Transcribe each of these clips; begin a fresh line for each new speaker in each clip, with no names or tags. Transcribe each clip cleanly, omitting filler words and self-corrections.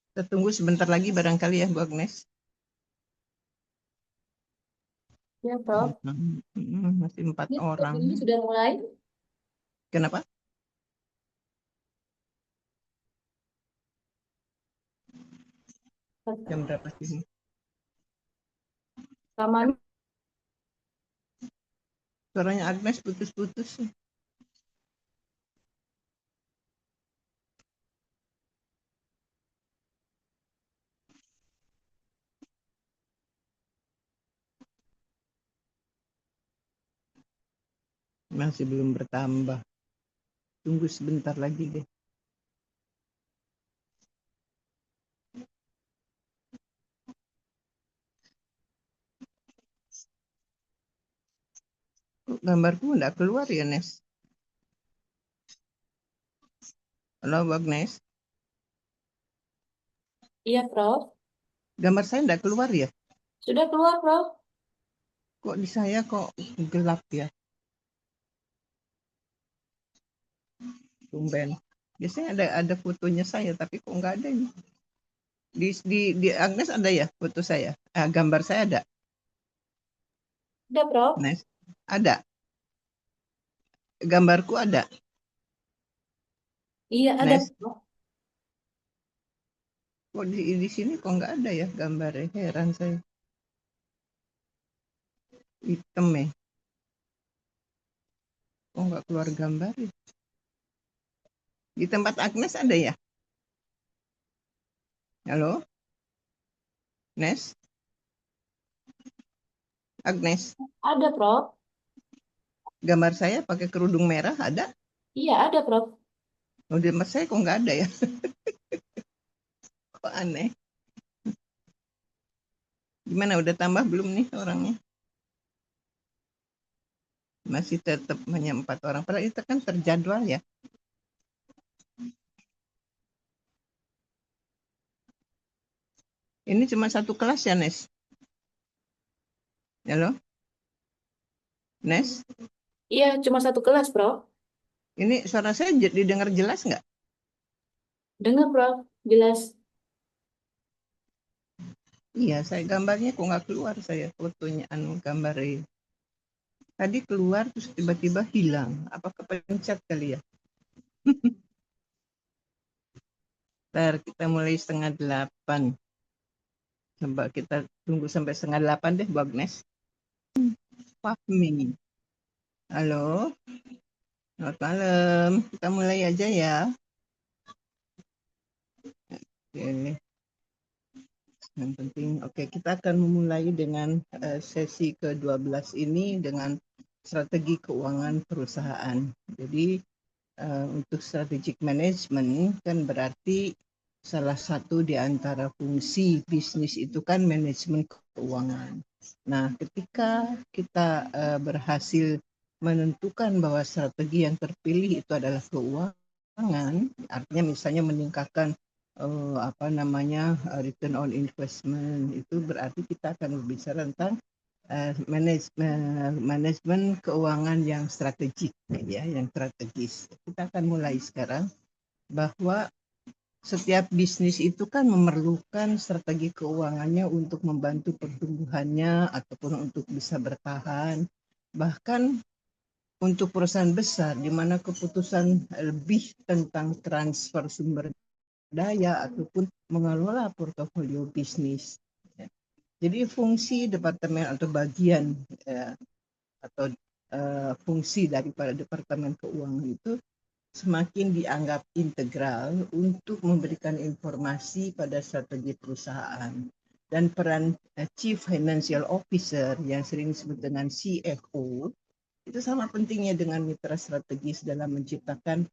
Kita tunggu sebentar lagi barangkali ya, Bu Agnes.
Ya, Prof.
Masih 4
Ini
orang.
ini sudah mulai.
Kenapa? Jam berapa sih?
Rekaman.
Suaranya Agnes putus-putus. Masih belum bertambah. Tunggu sebentar lagi deh. Kok gambarku enggak keluar ya, Nes? Halo, Bu Agnes.
Iya, Prof.
Gambar saya enggak keluar ya?
Sudah keluar, Prof.
Kok di saya kok gelap ya? Tumben. Biasanya ada fotonya saya, tapi kok nggak ada ini. Di Agnes ada ya foto saya? Gambar saya ada,
Sudah, Prof.
Nes? Ada. Gambarku ada,
Iya, ada,
Nes.
Prof.
Kok di sini kok nggak ada ya gambarnya? Heran saya. Hitam ya. Kok nggak keluar gambar ya? Di tempat Agnes ada ya? Halo, Nes? Agnes,
Ada, Prof.
gambar saya pakai kerudung merah ada?
Iya, ada, Prof.
Oh, di tempat saya kok nggak ada ya? Kok aneh? Gimana, udah tambah belum nih orangnya? Masih tetap hanya 4 orang. Padahal itu kan terjadwal ya. Ini cuma satu kelas ya, Nes? Halo, Nes?
Iya, cuma satu kelas, Prof.
Ini suara saya didengar jelas nggak?
Dengar, Prof. Jelas.
Iya, saya gambarnya kok nggak keluar saya fotonya gambarnya. Tadi keluar terus tiba-tiba hilang. Apa kepencet kali ya? Ntar kita mulai 7:30. Coba kita tunggu sampai 7:30 deh, Bu Agnes. Fahmi. Halo, selamat malam. Kita mulai aja ya. Ini yang penting. Oke, kita akan memulai dengan sesi ke-12 ini dengan strategi keuangan perusahaan. Jadi untuk strategic management kan berarti salah satu di antara fungsi bisnis itu kan manajemen keuangan. Nah, ketika kita berhasil menentukan bahwa strategi yang terpilih itu adalah keuangan, artinya misalnya meningkatkan return on investment, itu berarti kita akan berbicara tentang manajemen keuangan yang strategik ya, yang strategis. Kita akan mulai sekarang bahwa setiap bisnis itu kan memerlukan strategi keuangannya untuk membantu pertumbuhannya ataupun untuk bisa bertahan. Bahkan untuk perusahaan besar di mana keputusan lebih tentang transfer sumber daya ataupun mengelola portofolio bisnis. Jadi fungsi departemen atau bagian atau fungsi daripada departemen keuangan itu semakin dianggap integral untuk memberikan informasi pada strategi perusahaan. Dan peran Chief Financial Officer yang sering disebut dengan CFO itu sama pentingnya dengan mitra strategis dalam menciptakan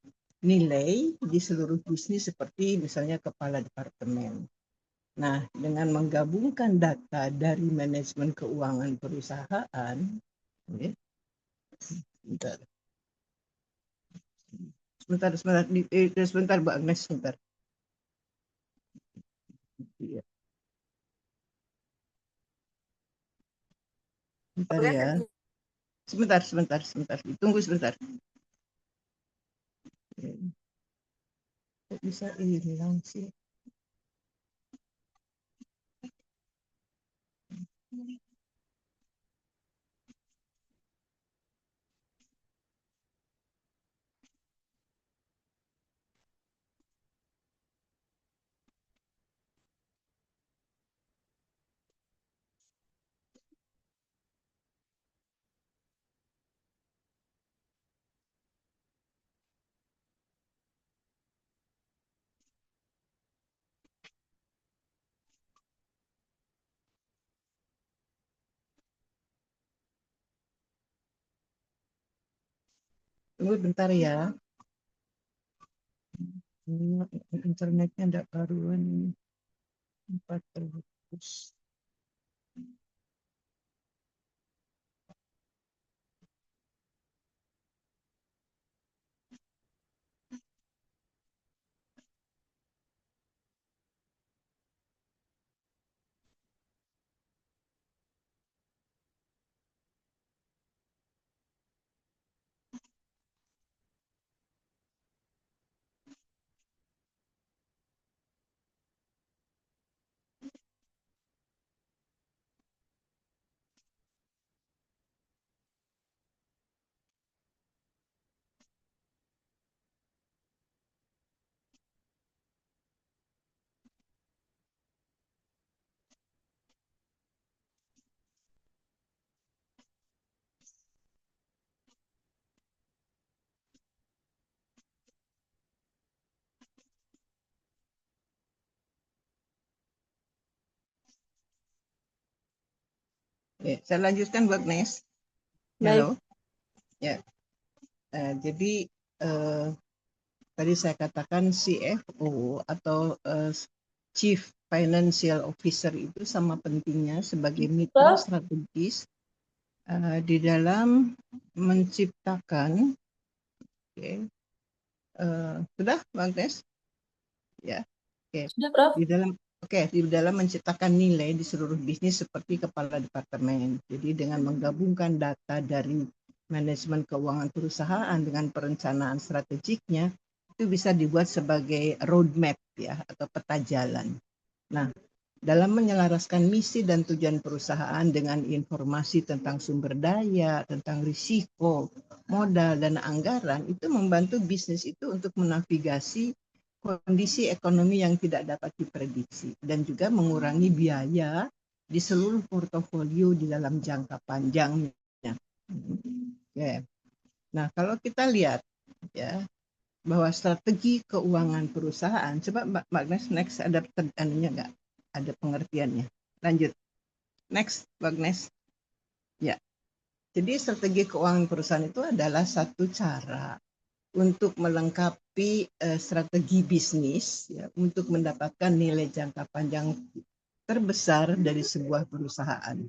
nilai di seluruh bisnis seperti misalnya kepala departemen. Nah, dengan menggabungkan data dari manajemen keuangan perusahaan, ya, sebentar, sebentar, Bu Agnes, sebentar. Iya, sebentar ya. Sebentar. Tunggu sebentar. Kok bisa hilang sih? Tunggu bentar ya. Internetnya ada karuan ini. 4 terputus. Ya, saya lanjutkan buat Nes.
Baik,
Halo. Ya, jadi tadi saya katakan CFO atau Chief Financial Officer itu sama pentingnya sebagai mitra
Prof.
strategis di dalam menciptakan, sudah Bang Nes? Ya, oke.
Sudah, Prof.
Di dalam menciptakan nilai di seluruh bisnis seperti kepala departemen. Jadi dengan menggabungkan data dari manajemen keuangan perusahaan dengan perencanaan strategiknya, itu bisa dibuat sebagai roadmap ya atau peta jalan. Nah, dalam menyelaraskan misi dan tujuan perusahaan dengan informasi tentang sumber daya, tentang risiko, modal, dan anggaran, itu membantu bisnis itu untuk menavigasi kondisi ekonomi yang tidak dapat diprediksi dan juga mengurangi biaya di seluruh portofolio di dalam jangka panjangnya. Oke. Nah, kalau kita lihat ya bahwa strategi keuangan perusahaan, coba Mbak next ada anunya nggak? Ada pengertiannya. Lanjut. Next, Mbak Agnes. Ya. Jadi strategi keuangan perusahaan itu adalah satu cara untuk melengkapi strategi bisnis ya, untuk mendapatkan nilai jangka panjang terbesar dari sebuah perusahaan.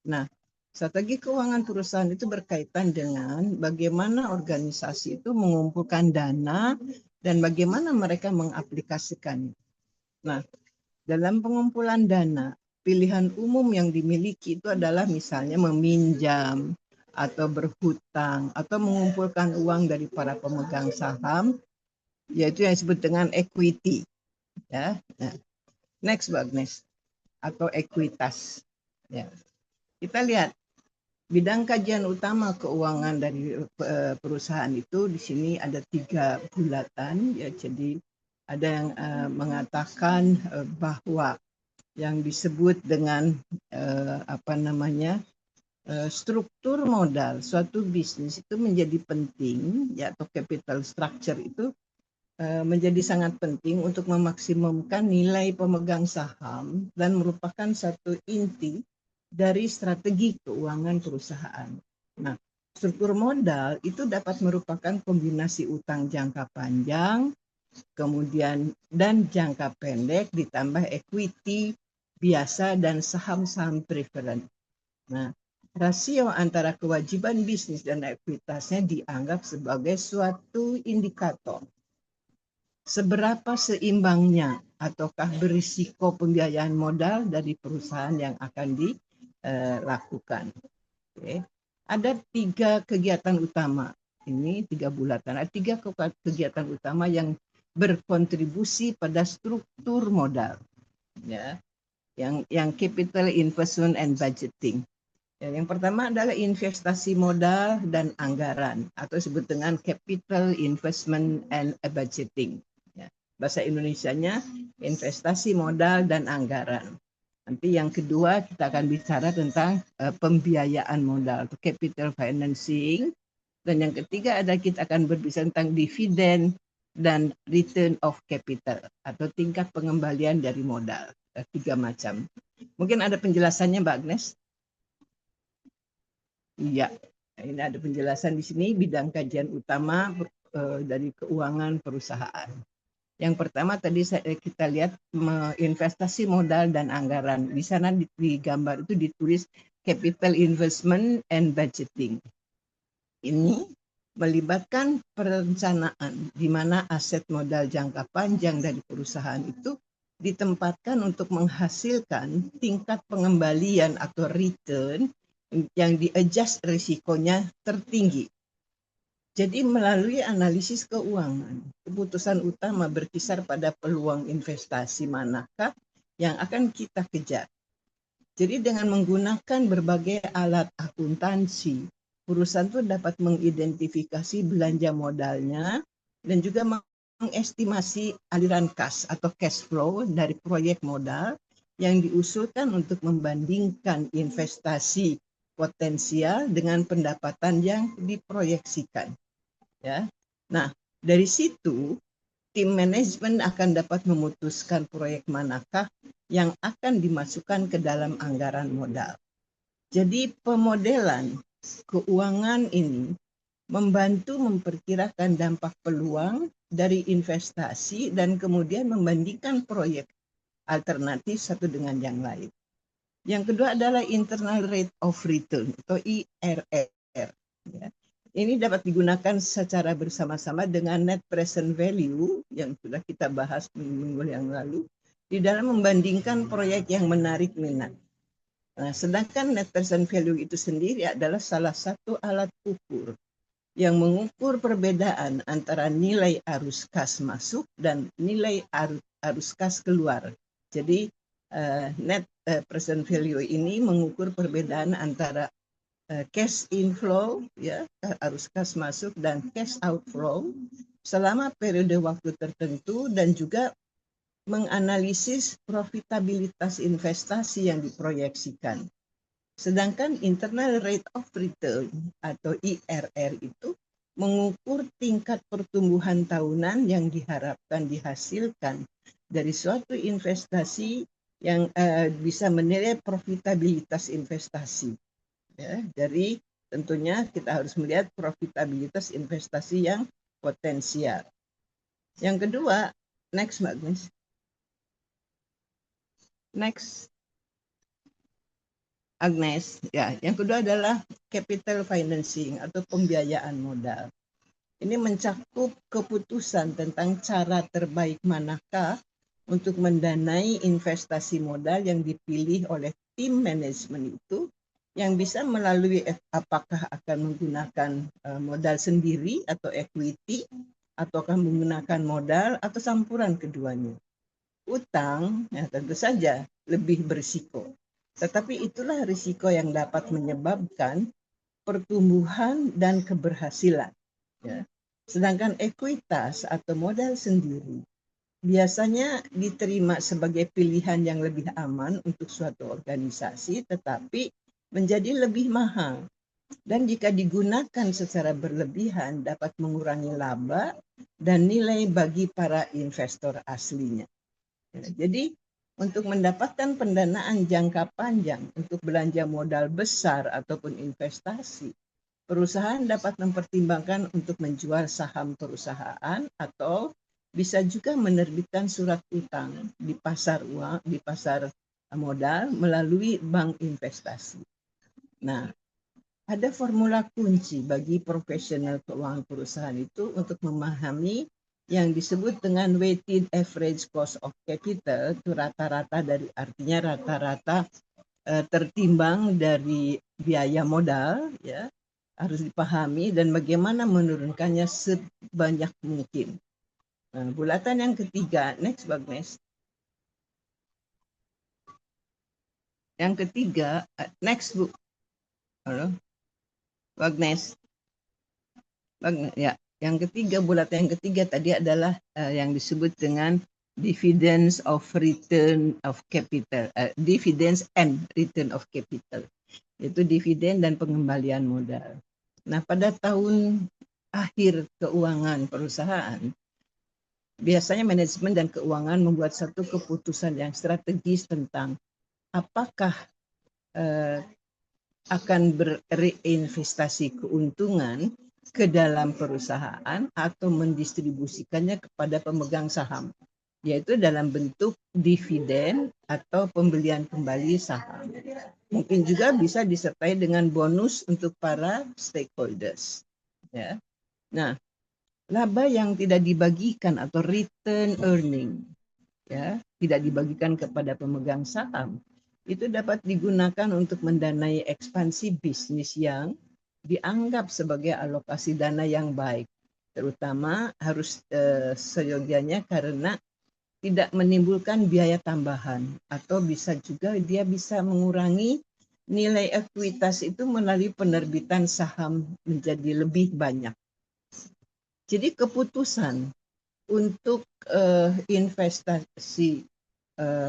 Nah, strategi keuangan perusahaan itu berkaitan dengan bagaimana organisasi itu mengumpulkan dana dan bagaimana mereka mengaplikasikannya. Nah, dalam pengumpulan dana, pilihan umum yang dimiliki itu adalah misalnya meminjam atau berhutang atau mengumpulkan uang dari para pemegang saham, yaitu yang disebut dengan equity. Ya, nah, next, Mbak Agnes, atau ekuitas. Ya, kita lihat bidang kajian utama keuangan dari perusahaan itu di sini ada 3 bulatan ya. Jadi ada yang mengatakan bahwa yang disebut dengan struktur modal suatu bisnis itu menjadi penting ya, atau capital structure itu menjadi sangat penting untuk memaksimumkan nilai pemegang saham dan merupakan satu inti dari strategi keuangan perusahaan. Nah, struktur modal itu dapat merupakan kombinasi utang jangka panjang, kemudian dan jangka pendek ditambah equity biasa dan saham-saham preferred. Nah, rasio antara kewajiban bisnis dan ekuitasnya dianggap sebagai suatu indikator seberapa seimbangnya ataukah berisiko pembiayaan modal dari perusahaan yang akan dilakukan. Oke. Ada 3 kegiatan utama. Ini 3 bulatan. Ada 3 kegiatan utama yang berkontribusi pada struktur modal. Ya. yang capital investment and budgeting. Ya, yang pertama adalah investasi modal dan anggaran atau disebut dengan capital investment and budgeting. Ya, bahasa Indonesianya investasi modal dan anggaran. Nanti yang kedua kita akan bicara tentang pembiayaan modal atau capital financing. Dan yang ketiga ada kita akan berbicara tentang dividen dan return of capital atau tingkat pengembalian dari modal. Tiga macam. Mungkin ada penjelasannya Mbak Agnes? Iya, ini ada penjelasan di sini bidang kajian utama dari keuangan perusahaan. Yang pertama tadi kita lihat investasi modal dan anggaran. Di sana di gambar itu ditulis capital investment and budgeting. Ini melibatkan perencanaan di mana aset modal jangka panjang dari perusahaan itu ditempatkan untuk menghasilkan tingkat pengembalian atau return yang di-adjust risikonya tertinggi. Jadi melalui analisis keuangan, keputusan utama berkisar pada peluang investasi manakah yang akan kita kejar. Jadi dengan menggunakan berbagai alat akuntansi, perusahaan itu dapat mengidentifikasi belanja modalnya dan juga mengestimasi aliran kas atau cash flow dari proyek modal yang diusulkan untuk membandingkan investasi potensial dengan pendapatan yang diproyeksikan. Ya. Nah, dari situ tim manajemen akan dapat memutuskan proyek manakah yang akan dimasukkan ke dalam anggaran modal. Jadi pemodelan keuangan ini membantu memperkirakan dampak peluang dari investasi dan kemudian membandingkan proyek alternatif satu dengan yang lain. Yang kedua adalah internal rate of return atau IRR. Ya. Ini dapat digunakan secara bersama-sama dengan net present value yang sudah kita bahas minggu yang lalu di dalam membandingkan proyek yang menarik minat. Nah, sedangkan net present value itu sendiri adalah salah satu alat ukur yang mengukur perbedaan antara nilai arus kas masuk dan nilai arus kas keluar. Jadi net present value ini mengukur perbedaan antara cash inflow, ya, arus kas masuk dan cash outflow selama periode waktu tertentu dan juga menganalisis profitabilitas investasi yang diproyeksikan. Sedangkan internal rate of return atau IRR itu mengukur tingkat pertumbuhan tahunan yang diharapkan dihasilkan dari suatu investasi yang bisa menilai profitabilitas investasi. Ya, dari tentunya kita harus melihat profitabilitas investasi yang potensial. Yang kedua, next Mbak Agnes. Next. Agnes, ya, yang kedua adalah capital financing atau pembiayaan modal. Ini mencakup keputusan tentang cara terbaik manakah untuk mendanai investasi modal yang dipilih oleh tim manajemen itu yang bisa melalui apakah akan menggunakan modal sendiri atau equity ataukah menggunakan modal atau campuran keduanya. Utang ya tentu saja lebih berisiko. Tetapi itulah risiko yang dapat menyebabkan pertumbuhan dan keberhasilan. Ya. Sedangkan ekuitas atau modal sendiri biasanya diterima sebagai pilihan yang lebih aman untuk suatu organisasi, tetapi menjadi lebih mahal. Dan jika digunakan secara berlebihan dapat mengurangi laba dan nilai bagi para investor aslinya. Jadi untuk mendapatkan pendanaan jangka panjang untuk belanja modal besar ataupun investasi, perusahaan dapat mempertimbangkan untuk menjual saham perusahaan atau bisa juga menerbitkan surat utang di pasar uang, di pasar modal melalui bank investasi. Nah, ada formula kunci bagi profesional keuangan perusahaan itu untuk memahami yang disebut dengan weighted average cost of capital, itu rata-rata dari artinya rata-rata tertimbang dari biaya modal, ya, harus dipahami dan bagaimana menurunkannya sebanyak mungkin. Nah, bulatan yang ketiga, next Bagnes. Yang ketiga, next Bu. Halo, Agnes. Ya, yang ketiga, bulatan yang ketiga tadi adalah yang disebut dengan dividends of return of capital, dividends and return of capital, yaitu dividen dan pengembalian modal. Nah, pada tahun akhir keuangan perusahaan, biasanya manajemen dan keuangan membuat satu keputusan yang strategis tentang apakah akan berreinvestasi keuntungan ke dalam perusahaan atau mendistribusikannya kepada pemegang saham, yaitu dalam bentuk dividen atau pembelian kembali saham. Mungkin juga bisa disertai dengan bonus untuk para stakeholders. Ya. Nah, laba yang tidak dibagikan atau return earning, ya, tidak dibagikan kepada pemegang saham, itu dapat digunakan untuk mendanai ekspansi bisnis yang dianggap sebagai alokasi dana yang baik, terutama harus seyogianya karena tidak menimbulkan biaya tambahan, atau bisa juga dia bisa mengurangi nilai ekuitas itu melalui penerbitan saham menjadi lebih banyak. Jadi keputusan untuk investasi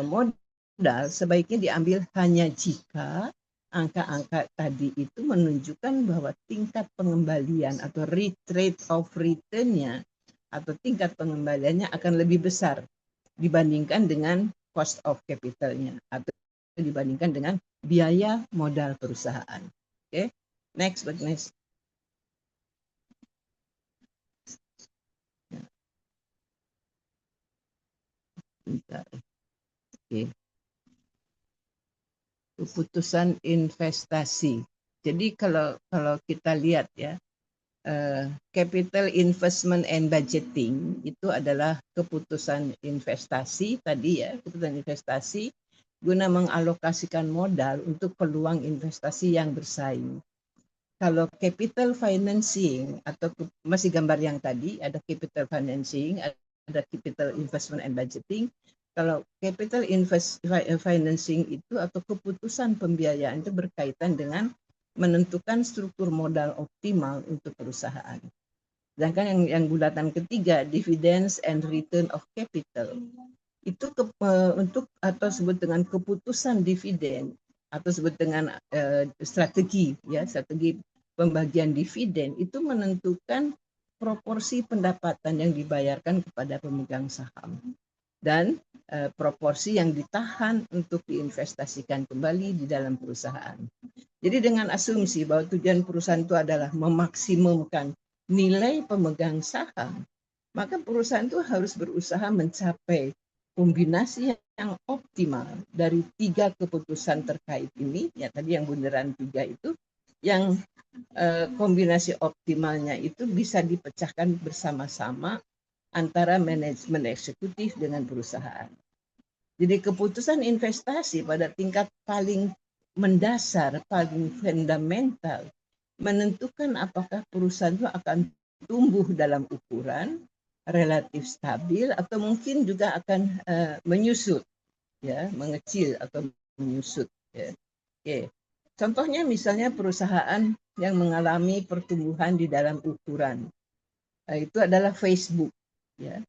modal sebaiknya diambil hanya jika angka-angka tadi itu menunjukkan bahwa tingkat pengembalian atau rate of return-nya atau tingkat pengembaliannya akan lebih besar dibandingkan dengan cost of capital-nya atau dibandingkan dengan biaya modal perusahaan. Oke, next. Bentar. Oke. Keputusan investasi. Jadi kalau kita lihat ya, capital investment and budgeting itu adalah keputusan investasi tadi ya, keputusan investasi guna mengalokasikan modal untuk peluang investasi yang bersaing. Kalau capital financing atau masih gambar yang tadi, ada capital financing, ada capital investment and budgeting. Kalau capital financing itu atau keputusan pembiayaan itu berkaitan dengan menentukan struktur modal optimal untuk perusahaan. Sedangkan yang bulatan ketiga, dividends and return of capital, itu untuk atau sebut dengan keputusan dividen atau sebut dengan strategi pembagian dividen itu menentukan proporsi pendapatan yang dibayarkan kepada pemegang saham dan proporsi yang ditahan untuk diinvestasikan kembali di dalam perusahaan. Jadi dengan asumsi bahwa tujuan perusahaan itu adalah memaksimumkan nilai pemegang saham, maka perusahaan itu harus berusaha mencapai kombinasi yang optimal dari tiga keputusan terkait ini, ya tadi yang bundaran tiga itu, yang kombinasi optimalnya itu bisa dipecahkan bersama-sama antara manajemen eksekutif dengan perusahaan. Jadi keputusan investasi pada tingkat paling mendasar, paling fundamental, menentukan apakah perusahaan itu akan tumbuh dalam ukuran relatif stabil atau mungkin juga akan menyusut, ya, mengecil atau menyusut. Ya. Oke. Contohnya misalnya perusahaan yang mengalami pertumbuhan di dalam ukuran, itu adalah Facebook. Ya.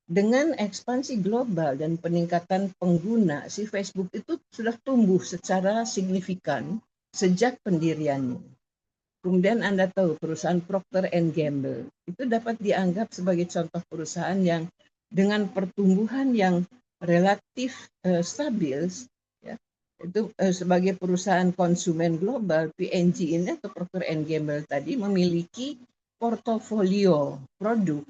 Dengan ekspansi global dan peningkatan pengguna, si Facebook itu sudah tumbuh secara signifikan sejak pendiriannya. Kemudian Anda tahu perusahaan Procter & Gamble itu dapat dianggap sebagai contoh perusahaan yang dengan pertumbuhan yang relatif stabil, ya, itu sebagai perusahaan konsumen global. P&G ini atau Procter & Gamble tadi memiliki portofolio produk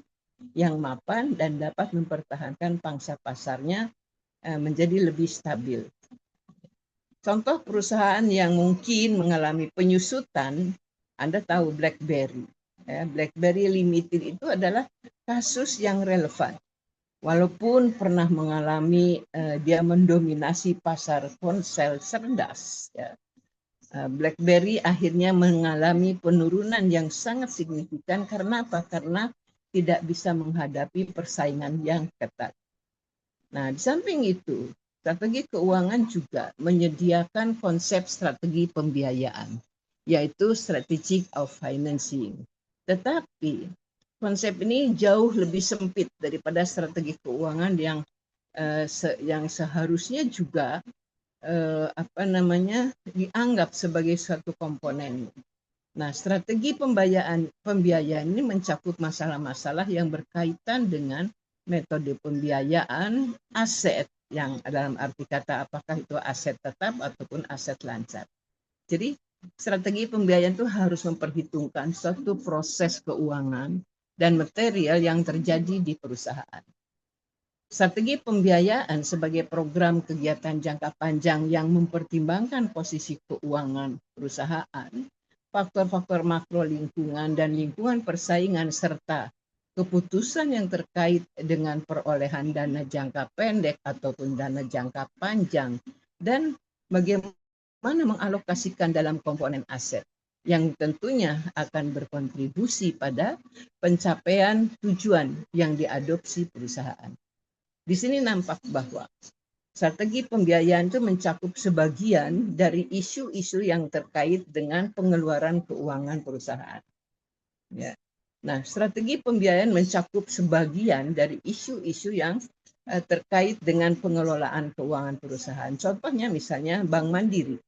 yang mapan dan dapat mempertahankan pangsa pasarnya menjadi lebih stabil. Contoh perusahaan yang mungkin mengalami penyusutan, Anda tahu BlackBerry. BlackBerry Limited itu adalah kasus yang relevan. Walaupun pernah mengalami dia mendominasi pasar ponsel cerdas, ya, BlackBerry akhirnya mengalami penurunan yang sangat signifikan. Karena apa? Karena tidak bisa menghadapi persaingan yang ketat. Nah, di samping itu, Strategi keuangan juga menyediakan konsep strategi pembiayaan, yaitu strategic of financing. Tetapi konsep ini jauh lebih sempit daripada strategi keuangan yang seharusnya juga dianggap sebagai suatu komponen. Nah, strategi pembiayaan ini mencakup masalah-masalah yang berkaitan dengan metode pembiayaan, aset, yang dalam arti kata apakah itu aset tetap ataupun aset lancar. Jadi strategi pembiayaan itu harus memperhitungkan suatu proses keuangan dan material yang terjadi di perusahaan. Strategi pembiayaan sebagai program kegiatan jangka panjang yang mempertimbangkan posisi keuangan perusahaan, faktor-faktor makro lingkungan dan lingkungan persaingan serta keputusan yang terkait dengan perolehan dana jangka pendek ataupun dana jangka panjang dan bagaimana mengalokasikan dalam komponen aset yang tentunya akan berkontribusi pada pencapaian tujuan yang diadopsi perusahaan. Di sini nampak bahwa strategi pembiayaan itu mencakup sebagian dari isu-isu yang terkait dengan pengeluaran keuangan perusahaan. Ya. Nah, strategi pembiayaan mencakup sebagian dari isu-isu yang terkait dengan pengelolaan keuangan perusahaan. Contohnya misalnya Bank Mandiri.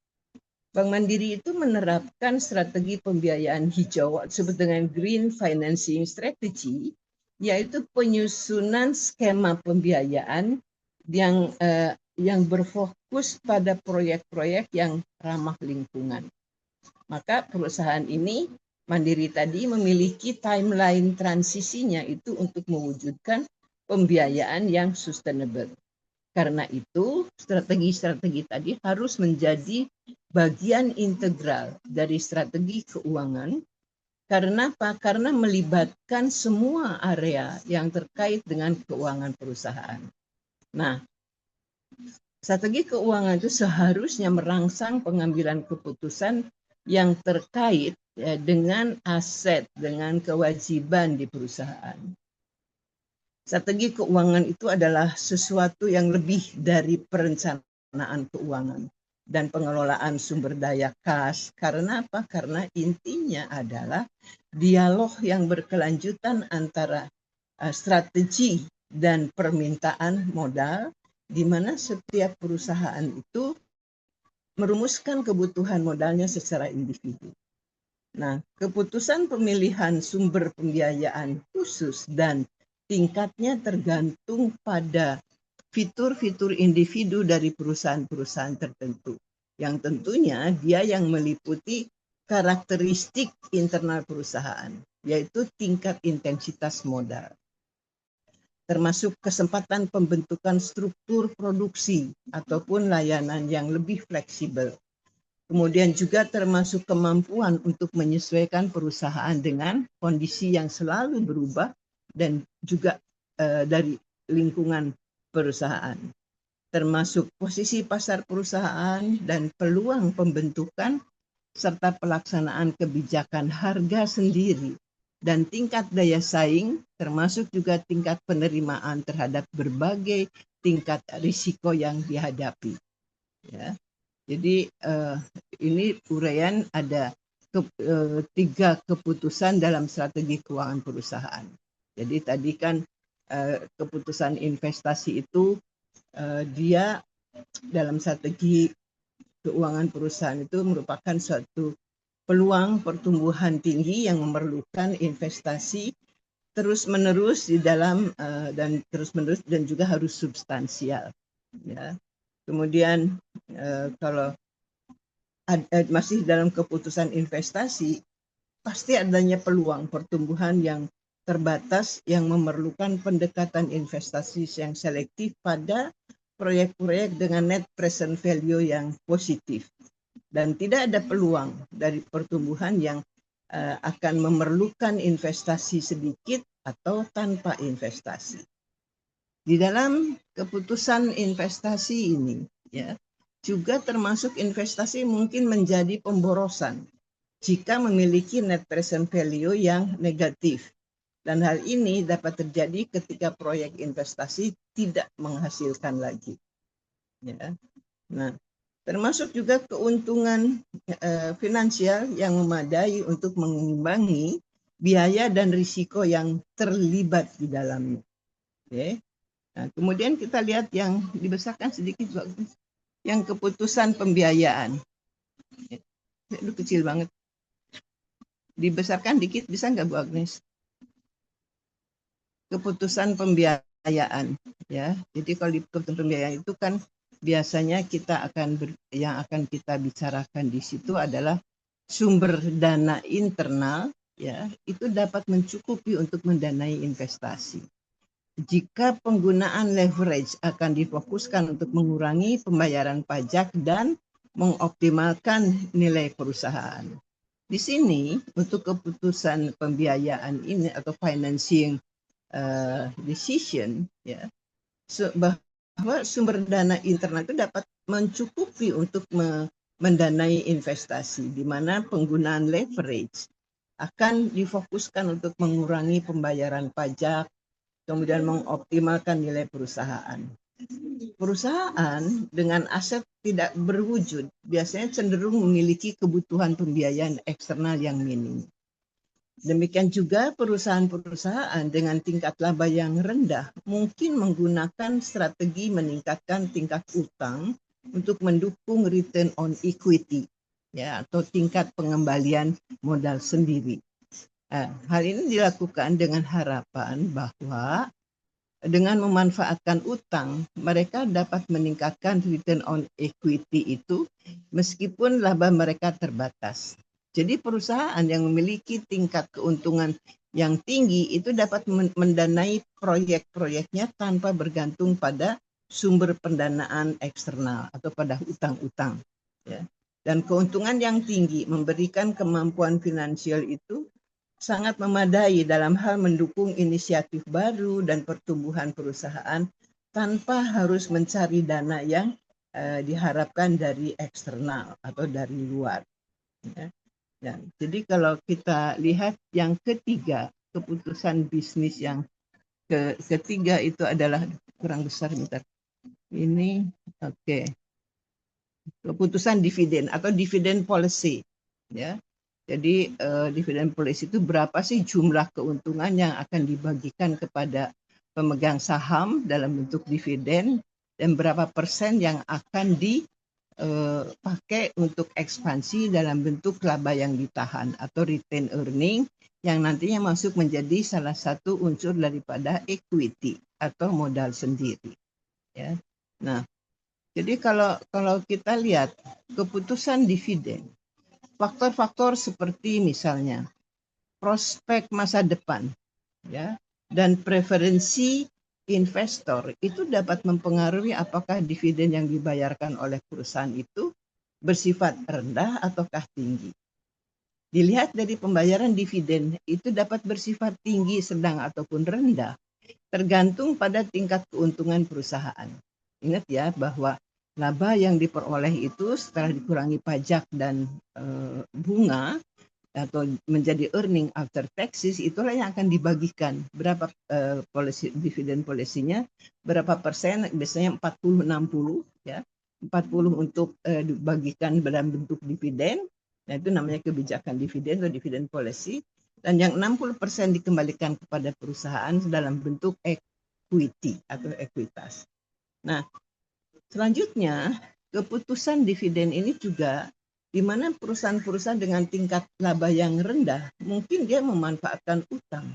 Bank Mandiri itu menerapkan strategi pembiayaan hijau disebut dengan Green Financing Strategy, yaitu penyusunan skema pembiayaan yang berfokus pada proyek-proyek yang ramah lingkungan. Maka perusahaan ini Mandiri tadi memiliki timeline transisinya itu untuk mewujudkan pembiayaan yang sustainable. Karena itu, strategi-strategi tadi harus menjadi bagian integral dari strategi keuangan. Karena apa? Karena melibatkan semua area yang terkait dengan keuangan perusahaan. Nah, strategi keuangan itu seharusnya merangsang pengambilan keputusan yang terkait dengan aset, dengan kewajiban di perusahaan. Strategi keuangan itu adalah sesuatu yang lebih dari perencanaan keuangan dan pengelolaan sumber daya kas. Karena apa? Karena intinya adalah dialog yang berkelanjutan antara strategi dan permintaan modal, di mana setiap perusahaan itu merumuskan kebutuhan modalnya secara individu. Nah, keputusan pemilihan sumber pembiayaan khusus dan tingkatnya tergantung pada fitur-fitur individu dari perusahaan-perusahaan tertentu. Yang tentunya dia yang meliputi karakteristik internal perusahaan, yaitu tingkat intensitas modal, termasuk kesempatan pembentukan struktur produksi ataupun layanan yang lebih fleksibel. Kemudian juga termasuk kemampuan untuk menyesuaikan perusahaan dengan kondisi yang selalu berubah dan juga dari lingkungan perusahaan. Termasuk posisi pasar perusahaan dan peluang pembentukan serta pelaksanaan kebijakan harga sendiri dan tingkat daya saing, termasuk juga tingkat penerimaan terhadap berbagai tingkat risiko yang dihadapi. Ya. Jadi ini uraian ada 3 keputusan dalam strategi keuangan perusahaan. Jadi tadi kan keputusan investasi itu dia dalam strategi keuangan perusahaan itu merupakan suatu peluang pertumbuhan tinggi yang memerlukan investasi terus-menerus di dalam dan juga harus substansial. Ya. Kemudian kalau masih dalam keputusan investasi, pasti adanya peluang pertumbuhan yang terbatas yang memerlukan pendekatan investasi yang selektif pada proyek-proyek dengan net present value yang positif. Dan tidak ada peluang dari pertumbuhan yang akan memerlukan investasi sedikit atau tanpa investasi. Di dalam keputusan investasi ini, ya, juga termasuk investasi mungkin menjadi pemborosan jika memiliki net present value yang negatif. Dan hal ini dapat terjadi ketika proyek investasi tidak menghasilkan lagi. Ya. Nah, termasuk juga keuntungan finansial yang memadai untuk mengimbangi biaya dan risiko yang terlibat di dalamnya. Oke. Nah, kemudian kita lihat yang dibesarkan sedikit, yang keputusan pembiayaan. Itu kecil banget. Dibesarkan dikit bisa nggak Bu Agnes? Keputusan pembiayaan, ya. Jadi kalau di keputusan pembiayaan itu kan biasanya yang akan kita bicarakan di situ adalah sumber dana internal, ya, itu dapat mencukupi untuk mendanai investasi. Jika penggunaan leverage akan difokuskan untuk mengurangi pembayaran pajak dan mengoptimalkan nilai perusahaan. Di sini untuk keputusan pembiayaan ini atau financing decision, ya, bahwa sumber dana internal itu dapat mencukupi untuk mendanai investasi, di mana penggunaan leverage akan difokuskan untuk mengurangi pembayaran pajak, kemudian mengoptimalkan nilai perusahaan. Perusahaan dengan aset tidak berwujud biasanya cenderung memiliki kebutuhan pembiayaan eksternal yang minim. Demikian juga perusahaan-perusahaan dengan tingkat laba yang rendah mungkin menggunakan strategi meningkatkan tingkat utang untuk mendukung return on equity, ya, atau tingkat pengembalian modal sendiri. Hal ini dilakukan dengan harapan bahwa dengan memanfaatkan utang, mereka dapat meningkatkan return on equity itu meskipun laba mereka terbatas. Jadi perusahaan yang memiliki tingkat keuntungan yang tinggi itu dapat mendanai proyek-proyeknya tanpa bergantung pada sumber pendanaan eksternal atau pada utang-utang. Ya. Dan keuntungan yang tinggi memberikan kemampuan finansial itu sangat memadai dalam hal mendukung inisiatif baru dan pertumbuhan perusahaan tanpa harus mencari dana yang diharapkan dari eksternal atau dari luar. Ya. Jadi kalau kita lihat yang ketiga, keputusan bisnis yang ketiga itu adalah kurang besar bentar. Ini oke. Keputusan dividen atau dividen policy, ya. Jadi dividen policy itu berapa sih jumlah keuntungan yang akan dibagikan kepada pemegang saham dalam bentuk dividen dan berapa persen yang akan dipakai untuk ekspansi dalam bentuk laba yang ditahan atau retain earning yang nantinya masuk menjadi salah satu unsur daripada equity atau modal sendiri. Ya. Nah, jadi kalau kita lihat keputusan dividen, faktor-faktor seperti misalnya prospek masa depan, ya, dan preferensi investor itu dapat mempengaruhi apakah dividen yang dibayarkan oleh perusahaan itu bersifat rendah ataukah tinggi. Dilihat dari pembayaran dividen itu dapat bersifat tinggi, sedang ataupun rendah, tergantung pada tingkat keuntungan perusahaan. Ingat ya bahwa laba yang diperoleh itu setelah dikurangi pajak dan bunga atau menjadi earning after taxes, itulah yang akan dibagikan. Berapa dividen polisinya, berapa persen, biasanya 40-60, ya. 40 untuk dibagikan dalam bentuk dividen, nah itu namanya kebijakan dividen atau dividen policy, dan yang 60% dikembalikan kepada perusahaan dalam bentuk equity atau ekuitas. Nah, selanjutnya keputusan dividen ini juga di mana perusahaan-perusahaan dengan tingkat laba yang rendah mungkin dia memanfaatkan utang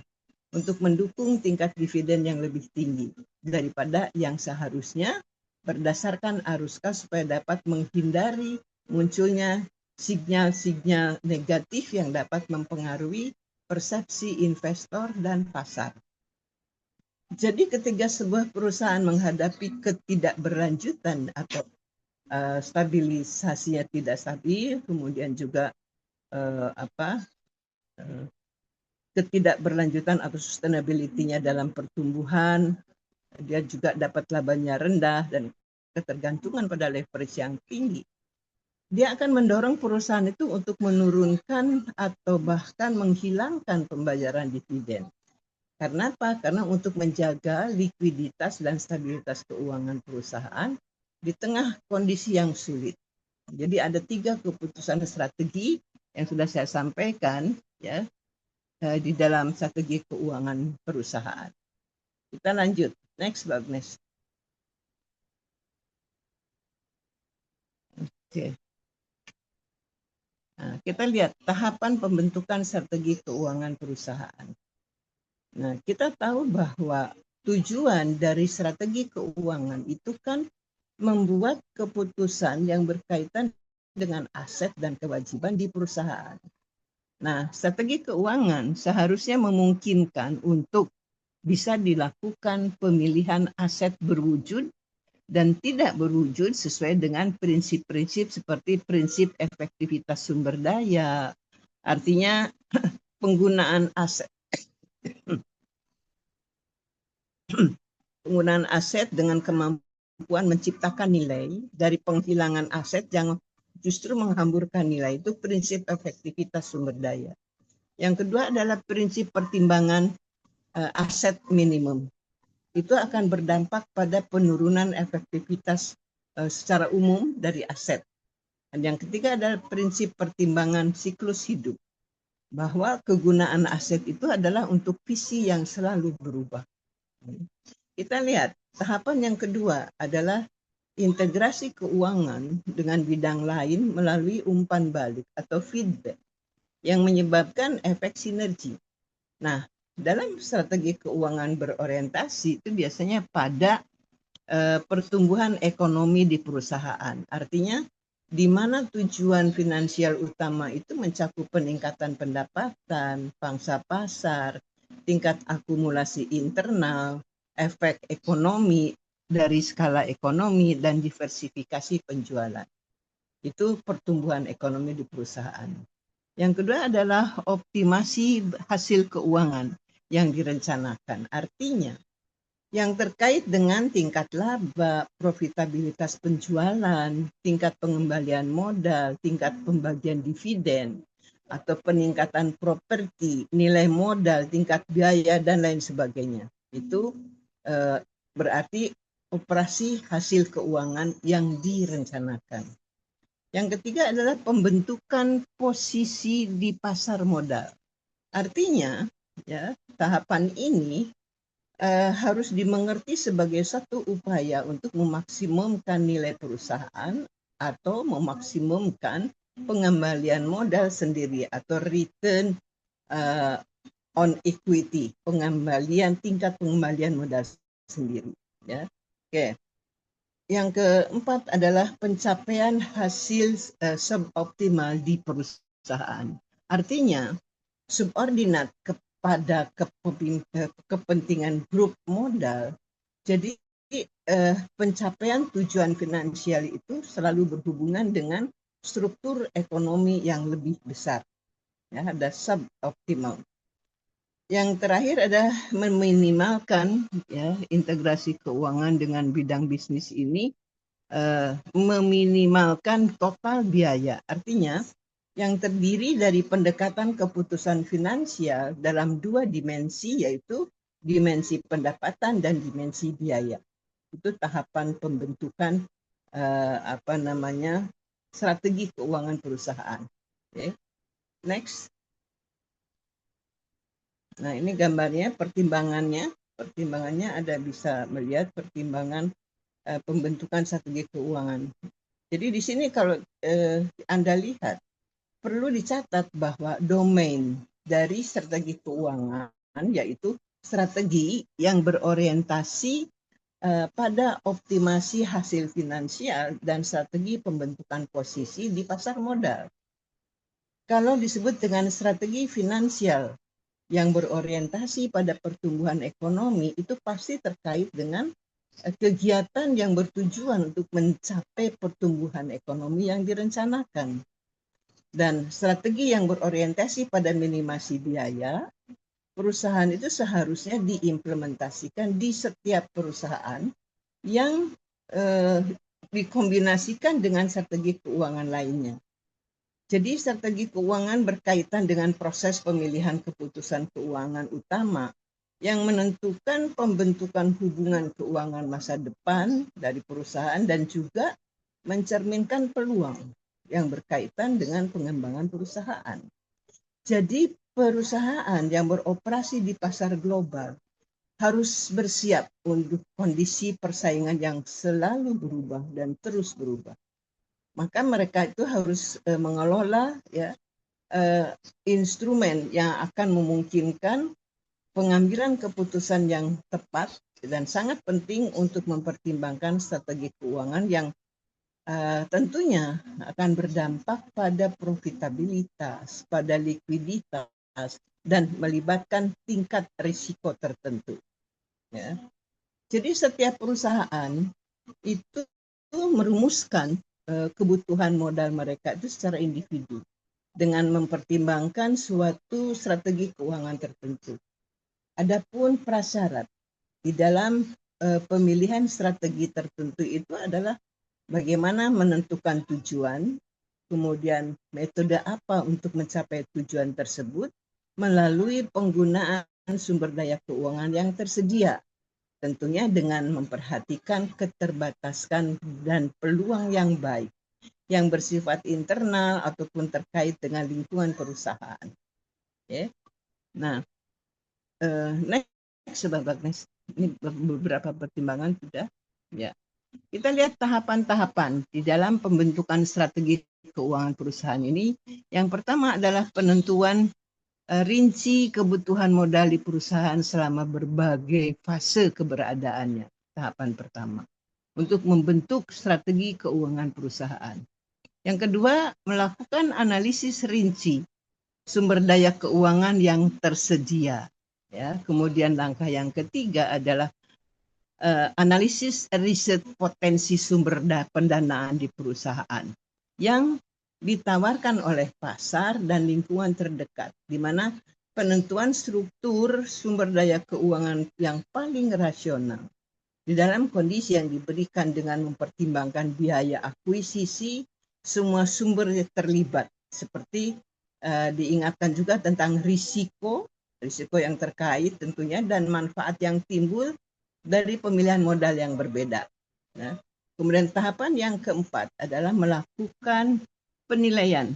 untuk mendukung tingkat dividen yang lebih tinggi daripada yang seharusnya berdasarkan arus kas supaya dapat menghindari munculnya sinyal-sinyal negatif yang dapat mempengaruhi persepsi investor dan pasar. Jadi ketika sebuah perusahaan menghadapi ketidakberlanjutan atau stabilisasinya tidak stabil, kemudian juga ketidakberlanjutan atau sustainability-nya dalam pertumbuhan, dia juga dapat labanya rendah dan ketergantungan pada leverage yang tinggi. Dia akan mendorong perusahaan itu untuk menurunkan atau bahkan menghilangkan pembayaran dividen. Karena apa? Karena untuk menjaga likuiditas dan stabilitas keuangan perusahaan, di tengah kondisi yang sulit. Jadi ada 3 keputusan strategi yang sudah saya sampaikan ya di dalam strategi keuangan perusahaan. Kita lanjut. Next, Mbak Agnes. Oke. Nah, kita lihat tahapan pembentukan strategi keuangan perusahaan. Nah, kita tahu bahwa tujuan dari strategi keuangan itu kan membuat keputusan yang berkaitan dengan aset dan kewajiban di perusahaan. Nah, strategi keuangan seharusnya memungkinkan untuk bisa dilakukan pemilihan aset berwujud dan tidak berwujud sesuai dengan prinsip-prinsip seperti prinsip efektivitas sumber daya. Artinya penggunaan aset dengan kemampuan menciptakan nilai dari penghilangan aset yang justru menghamburkan nilai, itu prinsip efektivitas sumber daya. Yang kedua adalah prinsip pertimbangan aset minimum. Itu akan berdampak pada penurunan efektivitas secara umum dari aset. Dan yang ketiga adalah prinsip pertimbangan siklus hidup, bahwa kegunaan aset itu adalah untuk visi yang selalu berubah. Kita lihat tahapan yang kedua adalah integrasi keuangan dengan bidang lain melalui umpan balik atau feedback yang menyebabkan efek sinergi. Nah, dalam strategi keuangan berorientasi itu biasanya pada pertumbuhan ekonomi di perusahaan. Artinya, di mana tujuan finansial utama itu mencakup peningkatan pendapatan, pangsa pasar, tingkat akumulasi internal, efek ekonomi dari skala ekonomi, dan diversifikasi penjualan. Itu pertumbuhan ekonomi di perusahaan. Yang kedua adalah optimasi hasil keuangan yang direncanakan. Artinya, yang terkait dengan tingkat laba, profitabilitas penjualan, tingkat pengembalian modal, tingkat pembagian dividen, atau peningkatan properti, nilai modal, tingkat biaya, dan lain sebagainya. Itu berarti operasi hasil keuangan yang direncanakan. Yang ketiga adalah pembentukan posisi di pasar modal. Artinya, ya, tahapan ini harus dimengerti sebagai satu upaya untuk memaksimumkan nilai perusahaan atau memaksimumkan pengembalian modal sendiri atau return on equity, tingkat pengembalian modal sendiri. Ya, oke. Yang keempat adalah pencapaian hasil suboptimal di perusahaan. Artinya, subordinat pada kepentingan grup modal. Jadi pencapaian tujuan finansial itu selalu berhubungan dengan struktur ekonomi yang lebih besar. Ya, ada suboptimal. Yang terakhir adalah meminimalkan ya integrasi keuangan dengan bidang bisnis ini, meminimalkan total biaya. Artinya yang terdiri dari pendekatan keputusan finansial dalam 2 dimensi, yaitu dimensi pendapatan dan dimensi biaya. Itu tahapan pembentukan strategi keuangan perusahaan. Okay. Next. Nah, ini gambarnya, pertimbangannya. Pertimbangannya ada, bisa melihat pertimbangan pembentukan strategi keuangan. Jadi di sini kalau Anda lihat, perlu dicatat bahwa domain dari strategi keuangan yaitu strategi yang berorientasi pada optimasi hasil finansial dan strategi pembentukan posisi di pasar modal. Kalau disebut dengan strategi finansial yang berorientasi pada pertumbuhan ekonomi, itu pasti terkait dengan kegiatan yang bertujuan untuk mencapai pertumbuhan ekonomi yang direncanakan. Dan strategi yang berorientasi pada minimasi biaya, perusahaan itu seharusnya diimplementasikan di setiap perusahaan yang dikombinasikan dengan strategi keuangan lainnya. Jadi strategi keuangan berkaitan dengan proses pemilihan keputusan keuangan utama yang menentukan pembentukan hubungan keuangan masa depan dari perusahaan dan juga mencerminkan peluang yang berkaitan dengan pengembangan perusahaan. Jadi perusahaan yang beroperasi di pasar global harus bersiap untuk kondisi persaingan yang selalu berubah dan terus berubah. Maka mereka itu harus mengelola instrumen yang akan memungkinkan pengambilan keputusan yang tepat dan sangat penting untuk mempertimbangkan strategi keuangan yang tentunya akan berdampak pada profitabilitas, pada likuiditas, dan melibatkan tingkat risiko tertentu. Ya. Jadi setiap perusahaan itu merumuskan kebutuhan modal mereka itu secara individu dengan mempertimbangkan suatu strategi keuangan tertentu. Adapun prasyarat di dalam pemilihan strategi tertentu itu adalah bagaimana menentukan tujuan, kemudian metode apa untuk mencapai tujuan tersebut melalui penggunaan sumber daya keuangan yang tersedia. Tentunya dengan memperhatikan keterbatasan dan peluang yang baik yang bersifat internal ataupun terkait dengan lingkungan perusahaan. Okay. Nah, next, ini beberapa pertimbangan sudah. Ya, kita lihat tahapan-tahapan di dalam pembentukan strategi keuangan perusahaan ini. Yang pertama adalah penentuan rinci kebutuhan modal di perusahaan selama berbagai fase keberadaannya. Tahapan pertama untuk membentuk strategi keuangan perusahaan. Yang kedua, melakukan analisis rinci sumber daya keuangan yang tersedia. Ya, kemudian langkah yang ketiga adalah analisis riset potensi sumber pendanaan di perusahaan yang ditawarkan oleh pasar dan lingkungan terdekat, di mana penentuan struktur sumber daya keuangan yang paling rasional di dalam kondisi yang diberikan dengan mempertimbangkan biaya akuisisi semua sumber yang terlibat, seperti diingatkan juga tentang risiko yang terkait tentunya dan manfaat yang timbul dari pemilihan modal yang berbeda. Nah, kemudian tahapan yang keempat adalah melakukan penilaian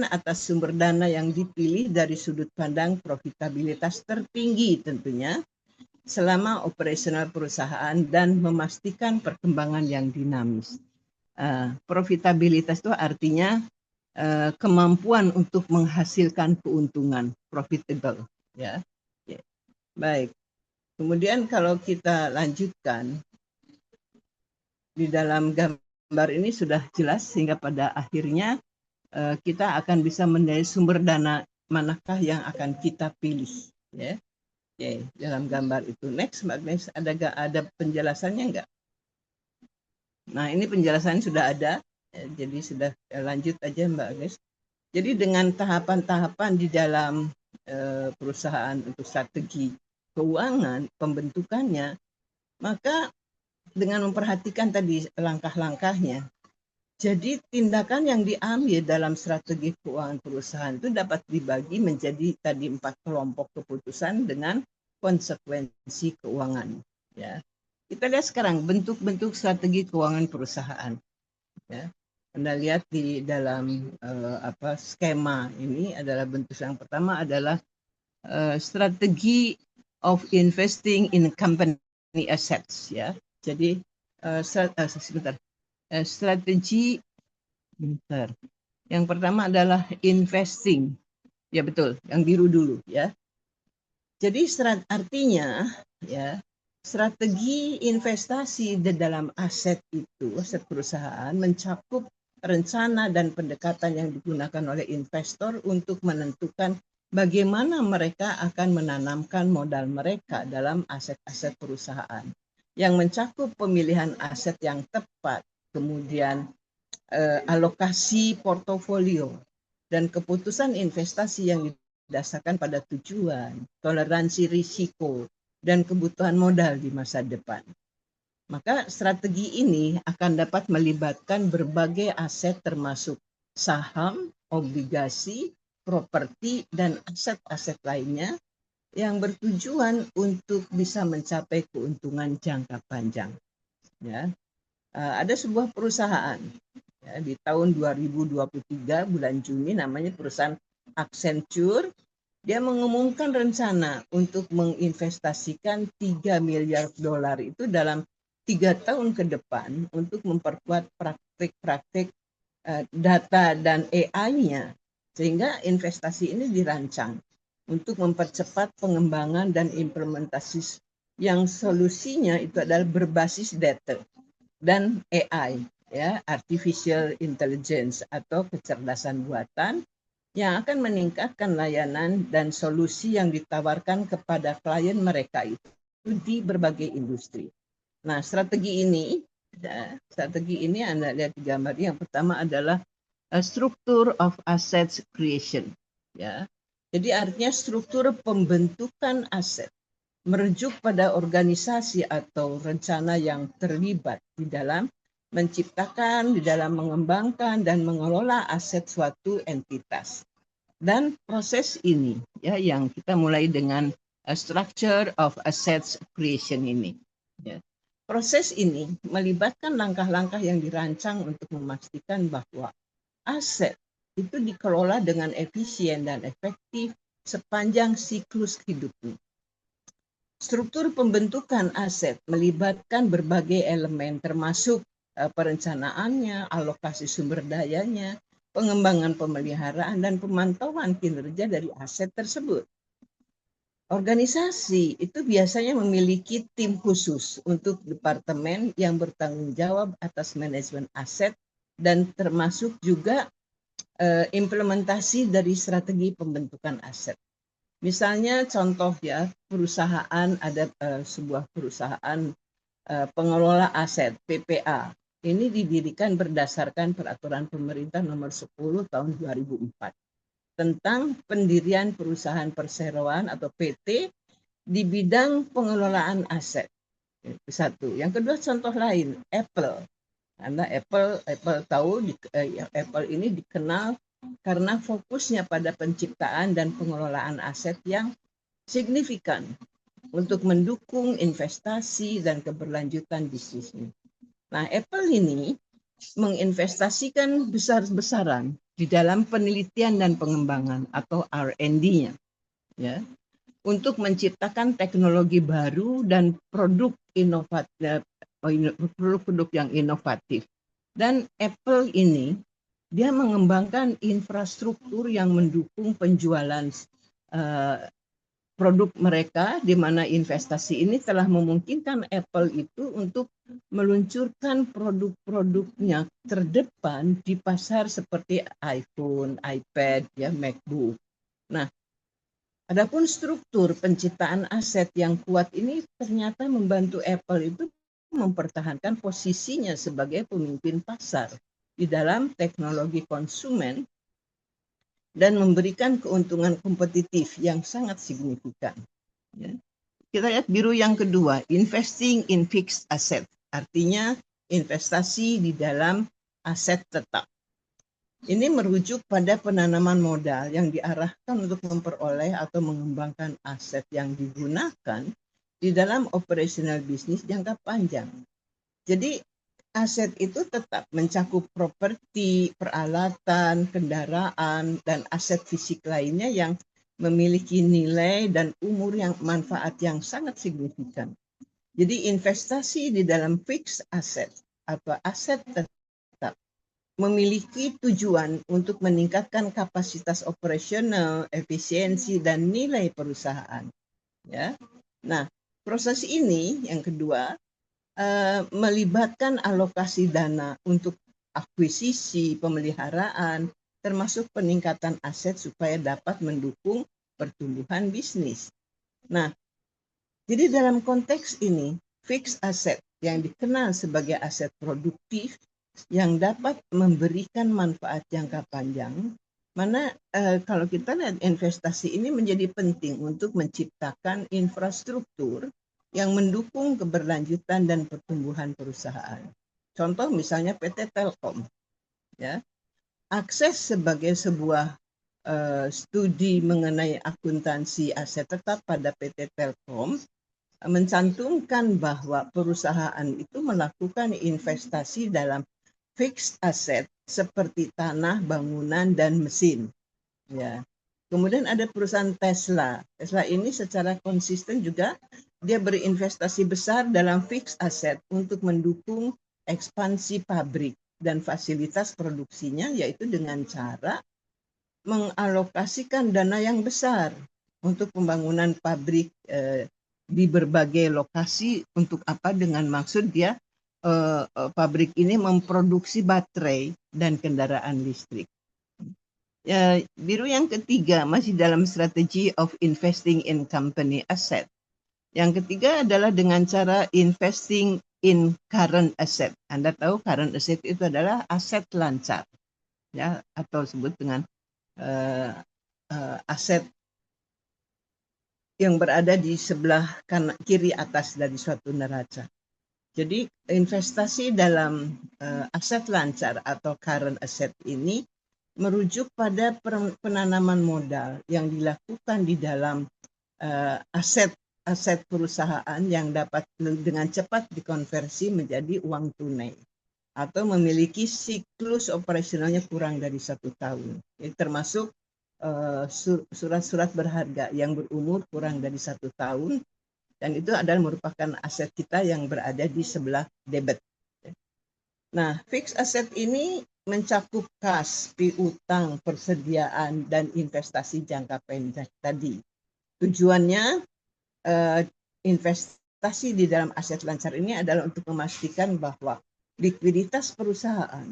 atas sumber dana yang dipilih dari sudut pandang profitabilitas tertinggi tentunya selama operasional perusahaan dan memastikan perkembangan yang dinamis. Profitabilitas itu artinya kemampuan untuk menghasilkan keuntungan, profitable. Ya. Baik. Kemudian kalau kita lanjutkan, di dalam gambar ini sudah jelas sehingga pada akhirnya kita akan bisa menilai sumber dana manakah yang akan kita pilih. Ya. Oke, dalam gambar itu. Next, Mbak Agnes, ada penjelasannya enggak? Nah, ini penjelasannya sudah ada. Jadi sudah lanjut aja Mbak Agnes. Jadi dengan tahapan-tahapan di dalam perusahaan untuk strategi keuangan, pembentukannya, maka dengan memperhatikan tadi langkah-langkahnya, jadi tindakan yang diambil dalam strategi keuangan perusahaan itu dapat dibagi menjadi tadi 4 kelompok keputusan dengan konsekuensi keuangan. Ya, kita lihat sekarang bentuk-bentuk strategi keuangan perusahaan. Ya, Anda lihat di dalam skema ini adalah bentuk yang pertama adalah strategi of investing in company assets. Ya, jadi strategi yang pertama adalah investing. Ya betul, yang biru dulu ya. Jadi artinya ya, strategi investasi di dalam aset itu, aset perusahaan mencakup rencana dan pendekatan yang digunakan oleh investor untuk menentukan bagaimana mereka akan menanamkan modal mereka dalam aset-aset perusahaan yang mencakup pemilihan aset yang tepat, kemudian alokasi portofolio dan keputusan investasi yang didasarkan pada tujuan, toleransi risiko, dan kebutuhan modal di masa depan. Maka strategi ini akan dapat melibatkan berbagai aset termasuk saham, obligasi, properti, dan aset-aset lainnya yang bertujuan untuk bisa mencapai keuntungan jangka panjang. Ya, ada sebuah perusahaan ya, di tahun 2023 bulan Juni, namanya perusahaan Accenture. Dia mengumumkan rencana untuk menginvestasikan 3 miliar dolar itu dalam 3 tahun ke depan untuk memperkuat praktik-praktik data dan AI-nya, sehingga investasi ini dirancang untuk mempercepat pengembangan dan implementasi yang solusinya itu adalah berbasis data dan AI, ya, artificial intelligence atau kecerdasan buatan yang akan meningkatkan layanan dan solusi yang ditawarkan kepada klien mereka itu di berbagai industri. Nah, strategi ini Anda lihat di gambar. Yang pertama adalah struktur of assets creation. Ya, jadi artinya struktur pembentukan aset merujuk pada organisasi atau rencana yang terlibat di dalam menciptakan, di dalam mengembangkan dan mengelola aset suatu entitas. Dan proses ini ya yang kita mulai dengan structure of assets creation ini. Ya. Proses ini melibatkan langkah-langkah yang dirancang untuk memastikan bahwa aset itu dikelola dengan efisien dan efektif sepanjang siklus hidupnya. Struktur pembentukan aset melibatkan berbagai elemen termasuk perencanaannya, alokasi sumber dayanya, pengembangan pemeliharaan, dan pemantauan kinerja dari aset tersebut. Organisasi itu biasanya memiliki tim khusus untuk departemen yang bertanggung jawab atas manajemen aset dan termasuk juga implementasi dari strategi pembentukan aset. Misalnya contoh ya, perusahaan ada sebuah perusahaan pengelola aset PPA. Ini didirikan berdasarkan peraturan pemerintah nomor 10 tahun 2004 tentang pendirian perusahaan perseroan atau PT di bidang pengelolaan aset. Itu satu. Yang kedua contoh lain, Apple. Karena Apple tahu Apple ini dikenal karena fokusnya pada penciptaan dan pengelolaan aset yang signifikan untuk mendukung investasi dan keberlanjutan bisnisnya. Nah, Apple ini menginvestasikan besar-besaran di dalam penelitian dan pengembangan atau R&D-nya, ya, untuk menciptakan teknologi baru dan produk-produk yang inovatif. Dan Apple ini dia mengembangkan infrastruktur yang mendukung penjualan produk mereka, di mana investasi ini telah memungkinkan Apple itu untuk meluncurkan produk-produknya terdepan di pasar seperti iPhone, iPad, ya, MacBook. Nah, adapun struktur penciptaan aset yang kuat ini ternyata membantu Apple itu mempertahankan posisinya sebagai pemimpin pasar di dalam teknologi konsumen dan memberikan keuntungan kompetitif yang sangat signifikan. Ya. Kita lihat biru yang kedua, investing in fixed asset. Artinya investasi di dalam aset tetap. Ini merujuk pada penanaman modal yang diarahkan untuk memperoleh atau mengembangkan aset yang digunakan di dalam operasional bisnis jangka panjang. Jadi aset itu tetap mencakup properti, peralatan, kendaraan, dan aset fisik lainnya yang memiliki nilai dan umur yang manfaat yang sangat signifikan. Jadi investasi di dalam fixed asset atau aset tetap memiliki tujuan untuk meningkatkan kapasitas operasional, efisiensi, dan nilai perusahaan. Ya, nah proses ini yang kedua melibatkan alokasi dana untuk akuisisi, pemeliharaan, termasuk peningkatan aset supaya dapat mendukung pertumbuhan bisnis. Nah, jadi dalam konteks ini, fixed asset yang dikenal sebagai aset produktif yang dapat memberikan manfaat jangka panjang, mana kalau kita lihat investasi ini menjadi penting untuk menciptakan infrastruktur yang mendukung keberlanjutan dan pertumbuhan perusahaan. Contoh misalnya PT Telkom, ya, akses sebagai sebuah studi mengenai akuntansi aset tetap pada PT Telkom mencantumkan bahwa perusahaan itu melakukan investasi dalam fixed asset seperti tanah, bangunan, dan mesin. Ya. Kemudian ada perusahaan Tesla. Tesla ini secara konsisten juga dia berinvestasi besar dalam fixed asset untuk mendukung ekspansi pabrik dan fasilitas produksinya, yaitu dengan cara mengalokasikan dana yang besar untuk pembangunan pabrik di berbagai lokasi. Untuk apa? Dengan maksud dia pabrik ini memproduksi baterai dan kendaraan listrik. Biru yang ketiga masih dalam strategi of investing in company asset. Yang ketiga adalah dengan cara investing in current asset. Anda tahu current asset itu adalah aset lancar, ya, atau sebut dengan aset yang berada di sebelah kiri atas dari suatu neraca. Jadi investasi dalam aset lancar atau current asset ini merujuk pada penanaman modal yang dilakukan di dalam aset perusahaan yang dapat dengan cepat dikonversi menjadi uang tunai atau memiliki siklus operasionalnya kurang dari 1 tahun. Ini termasuk surat-surat berharga yang berumur kurang dari 1 tahun, dan itu adalah merupakan aset kita yang berada di sebelah debit. Nah, fixed asset ini mencakup kas, piutang, persediaan, dan investasi jangka pendek tadi. Tujuannya investasi di dalam aset lancar ini adalah untuk memastikan bahwa likuiditas perusahaan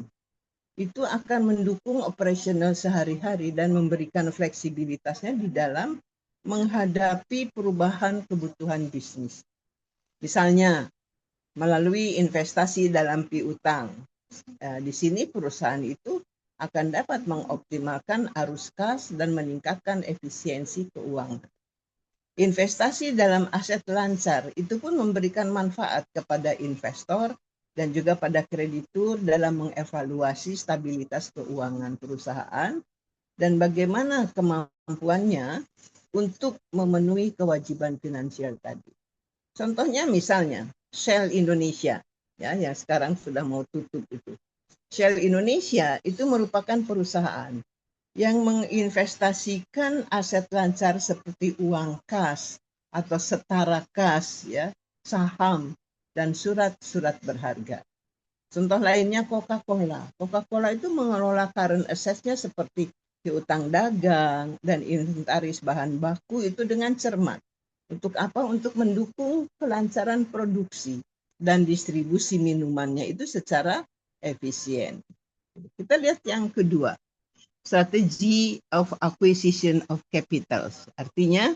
itu akan mendukung operasional sehari-hari dan memberikan fleksibilitasnya di dalam menghadapi perubahan kebutuhan bisnis. Misalnya, melalui investasi dalam piutang. Di sini perusahaan itu akan dapat mengoptimalkan arus kas dan meningkatkan efisiensi keuangan. Investasi dalam aset lancar itu pun memberikan manfaat kepada investor dan juga pada kreditur dalam mengevaluasi stabilitas keuangan perusahaan dan bagaimana kemampuannya untuk memenuhi kewajiban finansial tadi. Contohnya misalnya Shell Indonesia, ya, yang sekarang sudah mau tutup itu. Shell Indonesia itu merupakan perusahaan yang menginvestasikan aset lancar seperti uang kas atau setara kas, ya, saham, dan surat-surat berharga. Contoh lainnya Coca-Cola. Coca-Cola itu mengelola current assets-nya seperti piutang dagang dan inventaris bahan baku itu dengan cermat. Untuk apa? Untuk mendukung kelancaran produksi dan distribusi minumannya itu secara efisien. Kita lihat yang kedua, strategi of acquisition of capitals. Artinya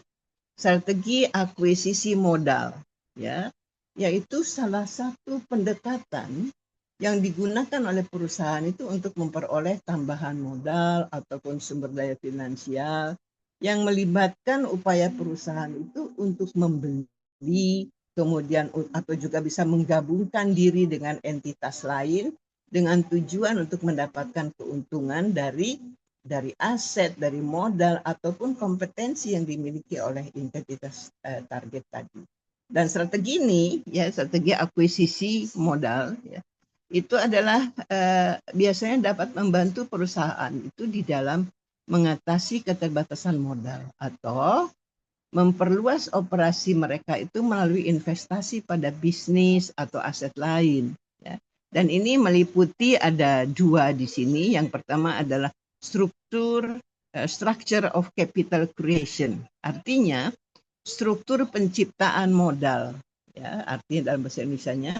strategi akuisisi modal, ya, yaitu salah satu pendekatan yang digunakan oleh perusahaan itu untuk memperoleh tambahan modal ataupun sumber daya finansial yang melibatkan upaya perusahaan itu untuk membeli, kemudian atau juga bisa menggabungkan diri dengan entitas lain dengan tujuan untuk mendapatkan keuntungan dari aset, dari modal, ataupun kompetensi yang dimiliki oleh entitas target tadi. Dan strategi ini, ya, strategi akuisisi modal, ya, itu adalah biasanya dapat membantu perusahaan itu di dalam mengatasi keterbatasan modal atau memperluas operasi mereka itu melalui investasi pada bisnis atau aset lain. Ya. Dan ini meliputi ada 2 di sini. Yang pertama adalah structure of capital creation. Artinya struktur penciptaan modal. Ya, artinya dalam bahasa Indonesianya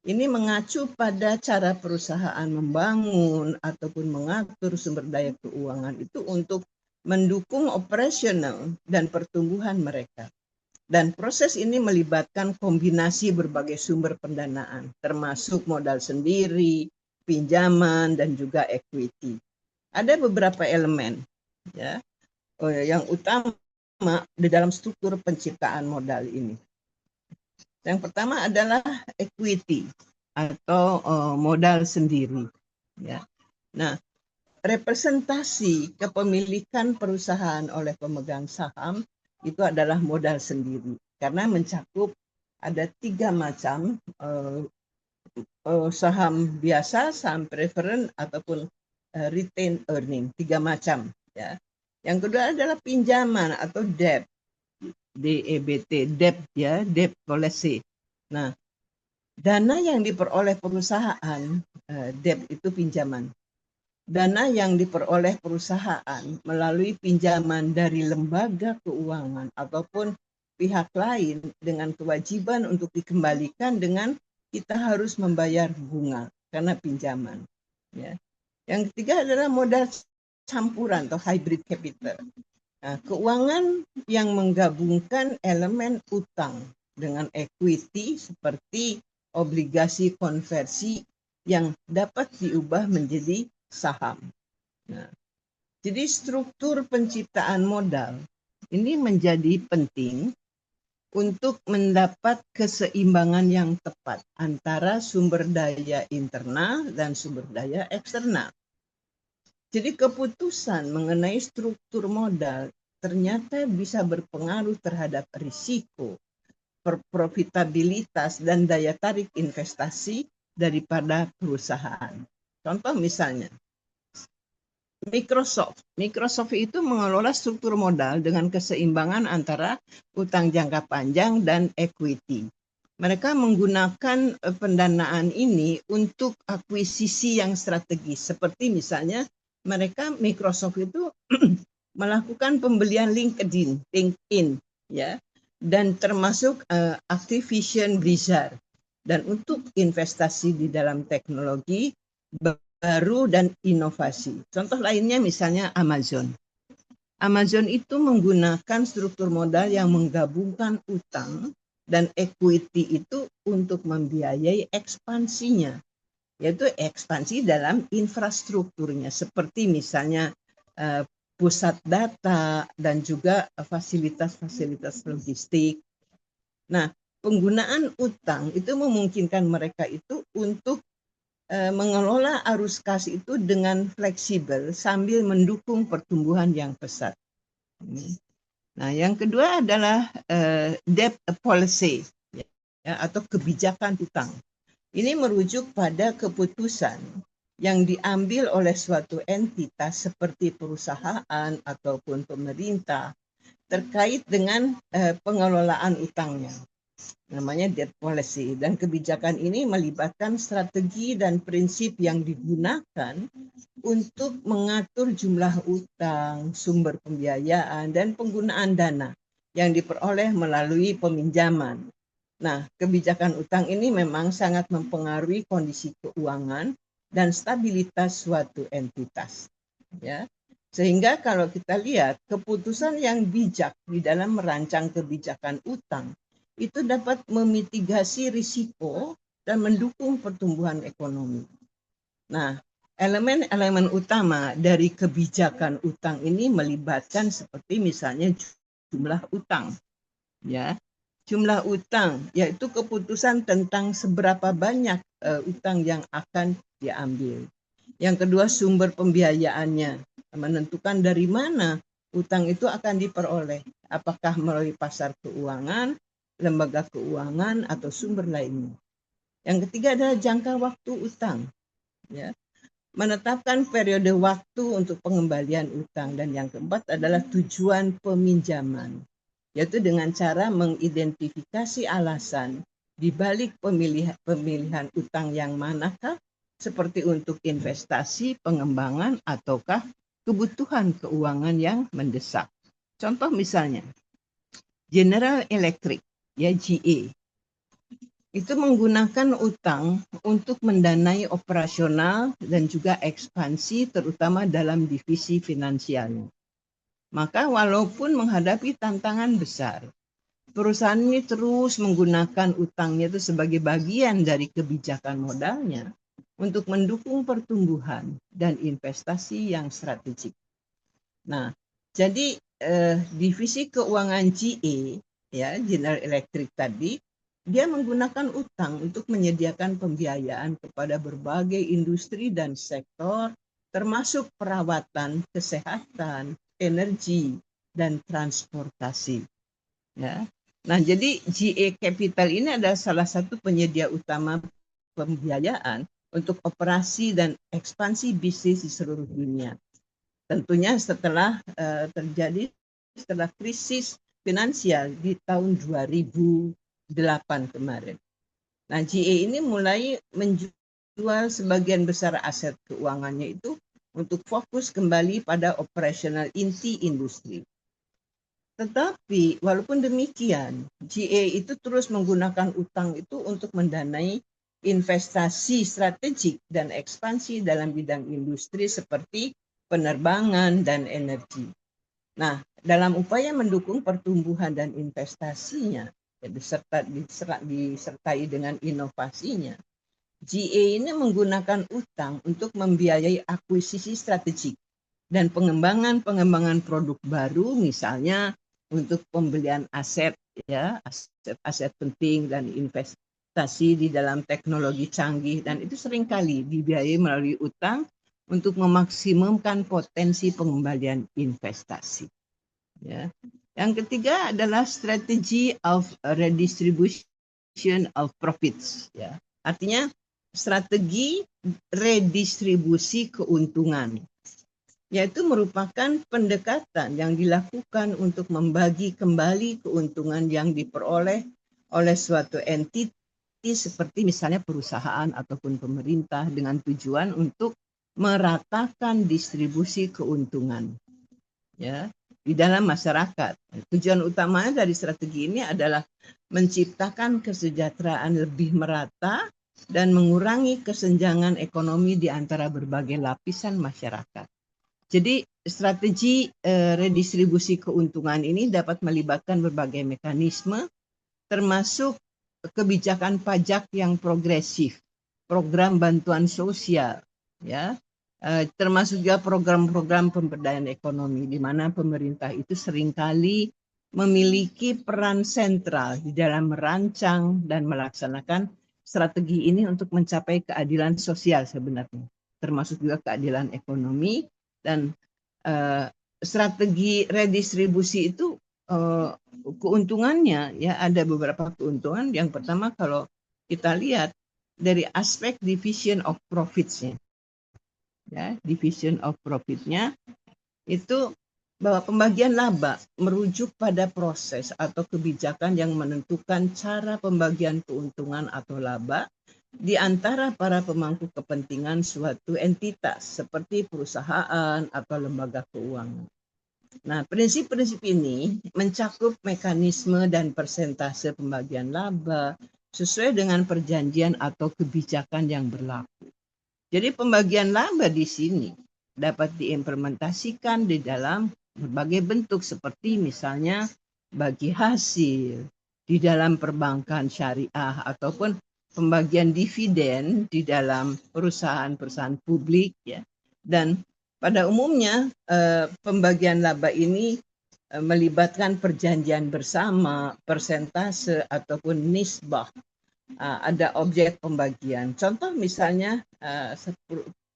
ini mengacu pada cara perusahaan membangun ataupun mengatur sumber daya keuangan itu untuk mendukung operasional dan pertumbuhan mereka. Dan proses ini melibatkan kombinasi berbagai sumber pendanaan, termasuk modal sendiri, pinjaman, dan juga equity. Ada beberapa elemen, ya, yang utama di dalam struktur penciptaan modal ini. Yang pertama adalah equity atau modal sendiri. Ya. Nah, representasi kepemilikan perusahaan oleh pemegang saham itu adalah modal sendiri karena mencakup ada 3 macam saham biasa, saham preferen ataupun retained earning, 3 macam ya. Yang kedua adalah pinjaman atau debt, DEBT, debt ya, debt policy. Nah, dana yang diperoleh perusahaan, debt itu pinjaman. Dana yang diperoleh perusahaan melalui pinjaman dari lembaga keuangan ataupun pihak lain dengan kewajiban untuk dikembalikan dengan kita harus membayar bunga karena pinjaman. Ya. Yang ketiga adalah modal campuran atau hybrid capital. Nah, keuangan yang menggabungkan elemen utang dengan equity seperti obligasi konversi yang dapat diubah menjadi saham. Nah, jadi struktur penciptaan modal ini menjadi penting untuk mendapat keseimbangan yang tepat antara sumber daya internal dan sumber daya eksternal. Jadi keputusan mengenai struktur modal ternyata bisa berpengaruh terhadap risiko, profitabilitas, dan daya tarik investasi daripada perusahaan. Contoh misalnya, Microsoft itu mengelola struktur modal dengan keseimbangan antara utang jangka panjang dan equity. Mereka menggunakan pendanaan ini untuk akuisisi yang strategis. Seperti misalnya Microsoft itu melakukan pembelian LinkedIn ya, dan termasuk Activision Blizzard. Dan untuk investasi di dalam teknologi baru dan inovasi. Contoh lainnya misalnya Amazon. Amazon itu menggunakan struktur modal yang menggabungkan utang dan equity itu untuk membiayai ekspansinya, yaitu ekspansi dalam infrastrukturnya, seperti misalnya pusat data dan juga fasilitas-fasilitas logistik. Nah, penggunaan utang itu memungkinkan mereka itu untuk mengelola arus kas itu dengan fleksibel sambil mendukung pertumbuhan yang pesat. Nah, yang kedua adalah debt policy ya, atau kebijakan utang. Ini merujuk pada keputusan yang diambil oleh suatu entitas seperti perusahaan ataupun pemerintah terkait dengan pengelolaan utangnya. Namanya debt policy, dan kebijakan ini melibatkan strategi dan prinsip yang digunakan untuk mengatur jumlah utang, sumber pembiayaan, dan penggunaan dana yang diperoleh melalui peminjaman. Nah, kebijakan utang ini memang sangat mempengaruhi kondisi keuangan dan stabilitas suatu entitas. Ya. Sehingga kalau kita lihat keputusan yang bijak di dalam merancang kebijakan utang itu dapat memitigasi risiko dan mendukung pertumbuhan ekonomi. Nah, elemen-elemen utama dari kebijakan utang ini melibatkan seperti misalnya jumlah utang. Ya, jumlah utang yaitu keputusan tentang seberapa banyak utang yang akan diambil. Yang kedua, sumber pembiayaannya, menentukan dari mana utang itu akan diperoleh, apakah melalui pasar keuangan, lembaga keuangan, atau sumber lainnya. Yang ketiga adalah jangka waktu utang, ya, menetapkan periode waktu untuk pengembalian utang. Dan yang keempat adalah tujuan peminjaman, yaitu dengan cara mengidentifikasi alasan di balik pemilihan utang yang manakah, seperti untuk investasi, pengembangan, ataukah kebutuhan keuangan yang mendesak. Contoh misalnya, General Electric, ya GE, itu menggunakan utang untuk mendanai operasional dan juga ekspansi terutama dalam divisi finansialnya. Maka walaupun menghadapi tantangan besar, perusahaan ini terus menggunakan utangnya itu sebagai bagian dari kebijakan modalnya untuk mendukung pertumbuhan dan investasi yang strategik. Nah, jadi divisi keuangan GE, ya, General Electric tadi, dia menggunakan utang untuk menyediakan pembiayaan kepada berbagai industri dan sektor termasuk perawatan, kesehatan, energi, dan transportasi. Ya. Nah, jadi GA Capital ini adalah salah satu penyedia utama pembiayaan untuk operasi dan ekspansi bisnis di seluruh dunia. Tentunya setelah setelah krisis finansial di tahun 2008 kemarin. Nah, GA ini mulai menjual sebagian besar aset keuangannya itu untuk fokus kembali pada operasional inti industri. Tetapi walaupun demikian, GA itu terus menggunakan utang itu untuk mendanai investasi strategik dan ekspansi dalam bidang industri seperti penerbangan dan energi. Nah, dalam upaya mendukung pertumbuhan dan investasinya, disertai dengan inovasinya, GA ini menggunakan utang untuk membiayai akuisisi strategik dan pengembangan produk baru, misalnya untuk pembelian aset, ya, aset penting dan investasi di dalam teknologi canggih, dan itu seringkali dibiayai melalui utang untuk memaksimumkan potensi pengembalian investasi. Ya. Yang ketiga adalah strategi of redistribution of profits. Ya. Artinya strategi redistribusi keuntungan, yaitu merupakan pendekatan yang dilakukan untuk membagi kembali keuntungan yang diperoleh oleh suatu entiti seperti misalnya perusahaan ataupun pemerintah dengan tujuan untuk meratakan distribusi keuntungan, ya, di dalam masyarakat. Tujuan utamanya dari strategi ini adalah menciptakan kesejahteraan lebih merata dan mengurangi kesenjangan ekonomi di antara berbagai lapisan masyarakat. Jadi strategi redistribusi keuntungan ini dapat melibatkan berbagai mekanisme, termasuk kebijakan pajak yang progresif, program bantuan sosial, ya, termasuk juga program-program pemberdayaan ekonomi, di mana pemerintah itu seringkali memiliki peran sentral di dalam merancang dan melaksanakan strategi ini untuk mencapai keadilan sosial sebenarnya, termasuk juga keadilan ekonomi. Dan strategi redistribusi itu keuntungannya, ya, ada beberapa keuntungan. Yang pertama, kalau kita lihat dari aspek division of profits-nya, ya, division of profit-nya itu bahwa pembagian laba merujuk pada proses atau kebijakan yang menentukan cara pembagian keuntungan atau laba di antara para pemangku kepentingan suatu entitas seperti perusahaan atau lembaga keuangan. Nah, prinsip-prinsip ini mencakup mekanisme dan persentase pembagian laba sesuai dengan perjanjian atau kebijakan yang berlaku. Jadi pembagian laba di sini dapat diimplementasikan di dalam berbagai bentuk seperti misalnya bagi hasil di dalam perbankan syariah ataupun pembagian dividen di dalam perusahaan-perusahaan publik, ya. Dan pada umumnya pembagian laba ini melibatkan perjanjian bersama, persentase ataupun nisbah. Ada objek pembagian. Contoh misalnya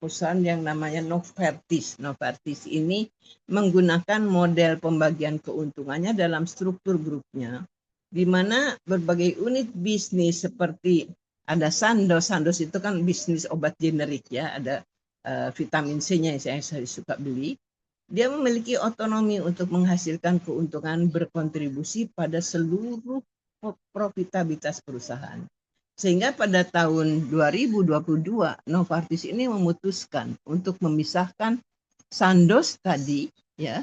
perusahaan yang namanya Novartis. Novartis ini menggunakan model pembagian keuntungannya dalam struktur grupnya, di mana berbagai unit bisnis seperti ada Sandoz. Sandoz itu kan bisnis obat generik, ya, ada vitamin C-nya yang saya suka beli. Dia memiliki otonomi untuk menghasilkan keuntungan berkontribusi pada seluruh profitabilitas perusahaan. Sehingga pada tahun 2022 Novartis ini memutuskan untuk memisahkan Sandoz tadi, ya,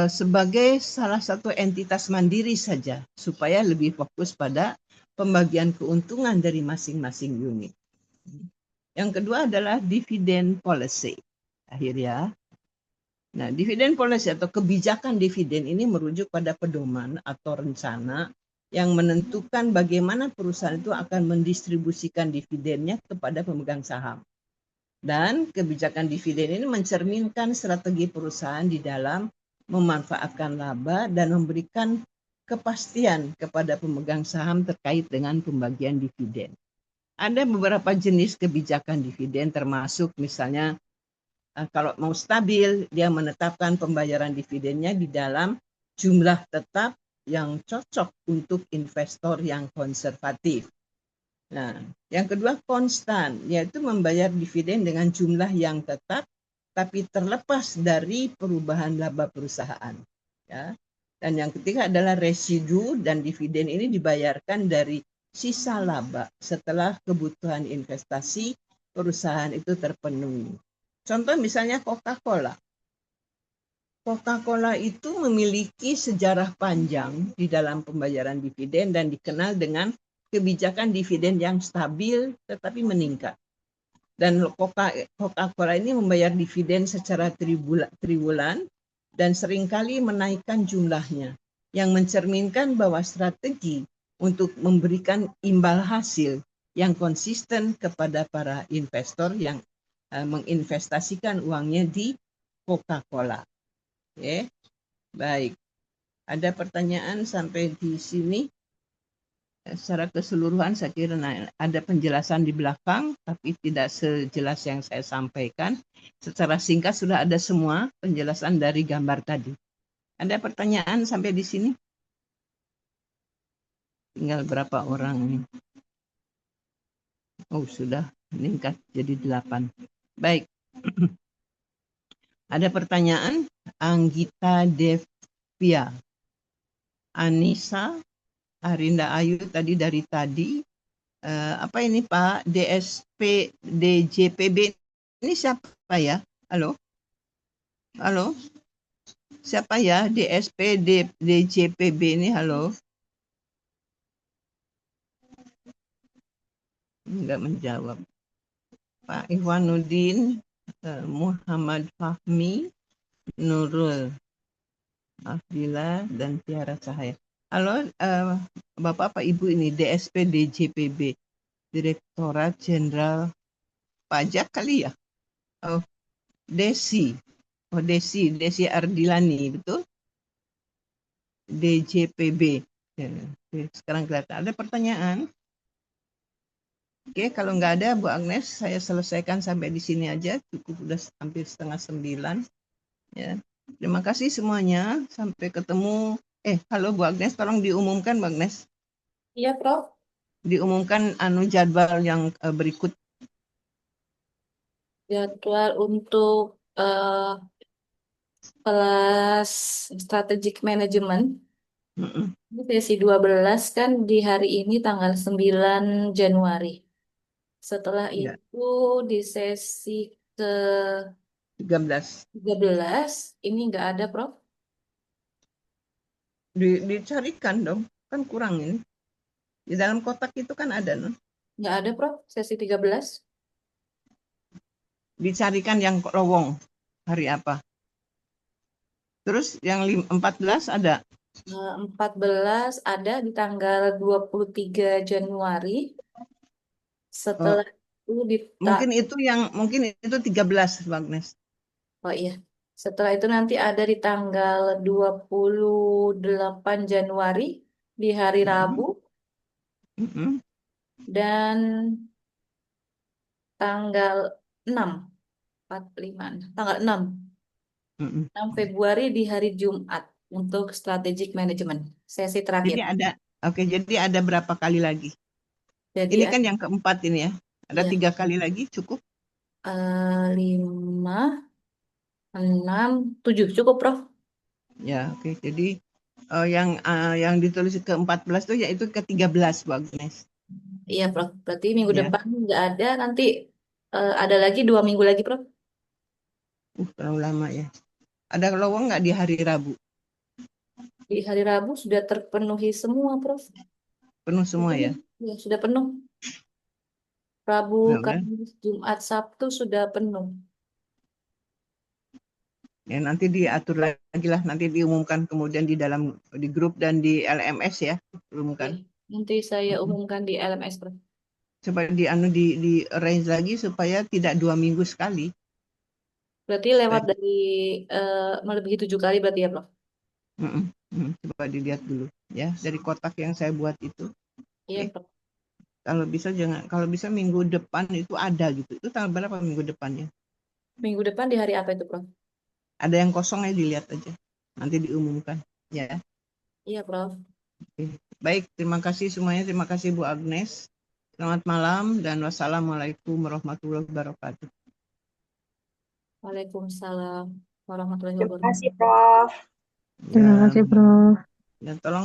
sebagai salah satu entitas mandiri saja supaya lebih fokus pada pembagian keuntungan dari masing-masing unit. Yang kedua adalah dividend policy. Akhirnya, nah, dividend policy atau kebijakan dividen ini merujuk pada pedoman atau rencana yang menentukan bagaimana perusahaan itu akan mendistribusikan dividennya kepada pemegang saham. Dan kebijakan dividen ini mencerminkan strategi perusahaan di dalam memanfaatkan laba dan memberikan kepastian kepada pemegang saham terkait dengan pembagian dividen. Ada beberapa jenis kebijakan dividen termasuk misalnya Kalau mau stabil, dia menetapkan pembayaran dividennya di dalam jumlah tetap yang cocok untuk investor yang konservatif. Nah, yang kedua konstan, yaitu membayar dividen dengan jumlah yang tetap, tapi terlepas dari perubahan laba perusahaan. Ya. Dan yang ketiga adalah residu, dan dividen ini dibayarkan dari sisa laba setelah kebutuhan investasi perusahaan itu terpenuhi. Contoh misalnya Coca-Cola. Coca-Cola itu memiliki sejarah panjang di dalam pembayaran dividen dan dikenal dengan kebijakan dividen yang stabil tetapi meningkat. Dan Coca-Cola ini membayar dividen secara triwulan dan seringkali menaikkan jumlahnya, yang mencerminkan bahwa strategi untuk memberikan imbal hasil yang konsisten kepada para investor yang menginvestasikan uangnya di Coca-Cola. Oke, baik. Ada pertanyaan sampai di sini? Secara keseluruhan saya kira ada penjelasan di belakang, tapi tidak sejelas yang saya sampaikan. Secara singkat sudah ada semua penjelasan dari gambar tadi. Ada pertanyaan sampai di sini? Tinggal berapa orang nih? Oh, sudah meningkat jadi 8. Baik. Ada pertanyaan? Anggita Devia. Anissa, Arinda Ayu dari tadi. Apa ini Pak? DSP DJPB ini siapa ya? Halo? Halo? Siapa ya DSP DJPB ini? Halo? Enggak menjawab. Pak Iwanuddin, Muhammad Fahmi, Nurul Afdila, dan Tiara Cahaya. Halo, Bapak Pak Ibu, ini DSP DJPB, Direktorat Jenderal Pajak kali ya? Oh, Desi. Oh, Desi Ardilani, betul? DJPB. Ya, sekarang kelihatan. Ada pertanyaan? Oke, kalau nggak ada, Bu Agnes, saya selesaikan sampai di sini aja. Cukup udah hampir 8:30. Ya. Terima kasih semuanya. Sampai ketemu. Halo Bu Agnes, tolong diumumkan Bu Agnes.
Iya, Prof.
Diumumkan jadwal yang berikut.
Jadwal untuk kelas strategic management. Ini sesi 12 kan di hari ini tanggal 9 Januari. Setelah
Ya,
itu di sesi ke
13.
13 ini nggak ada, Prof.
Dicarikan dong, kan kurang ini. Di dalam kotak itu kan ada, no?
Nggak ada, Prof. Sesi 13.
Dicarikan yang lowong hari apa. Terus yang 14 ada.
14 ada di tanggal 23 Januari.
Oh,
Setelah itu
mungkin itu 13, Bang Agnes.
oh iya. Setelah itu nanti ada di tanggal 28 Januari di hari Rabu
Mm-mm.
dan tanggal 6 4, 5, tanggal 6
Mm-mm.
6 Februari di hari Jumat untuk strategic management sesi terakhir.
Jadi ada berapa kali lagi?
Jadi
Ini kan yang keempat ini ya. Ada
ya
3 kali lagi cukup?
5, 6, 7 cukup, Prof.
Ya, oke. Jadi yang ditulis ke-14 itu yaitu ke-13, Bu Agnes.
Iya, Prof. Berarti minggu
Ya.
depan nggak ada, nanti ada lagi 2 minggu lagi, Prof.
Terlalu lama ya. Ada lowong nggak di hari Rabu?
Di hari Rabu sudah terpenuhi semua, Prof.
Penuh semua ya?
Ya, sudah penuh. Rabu,
Ya udah.
Kamis, Jumat, Sabtu sudah penuh.
Ya, nanti diatur lagi lah, nanti diumumkan kemudian di grup dan di LMS ya,
Ya,
umumkan.
nanti saya umumkan di LMS, Prof.
Coba di arrange lagi supaya tidak 2 minggu sekali.
Berarti lewat dari melebihi 7 kali berarti ya, Prof.
Coba dilihat dulu ya dari kotak yang saya buat itu.
Iya,
Oke.
Prof.
Kalau bisa minggu depan itu ada gitu. Itu tanggal berapa minggu depannya?
Minggu depan di hari apa itu, Prof?
Ada yang kosong ya dilihat aja. Nanti diumumkan. Ya.
Iya, Prof.
Oke. Baik, terima kasih semuanya. Terima kasih Bu Agnes. Selamat malam dan wassalamualaikum warahmatullahi wabarakatuh.
Waalaikumsalam warahmatullahi
Terima kasih,
wabarakatuh.
Prof.
Terima
Ya,
kasih, Prof.
dan tolong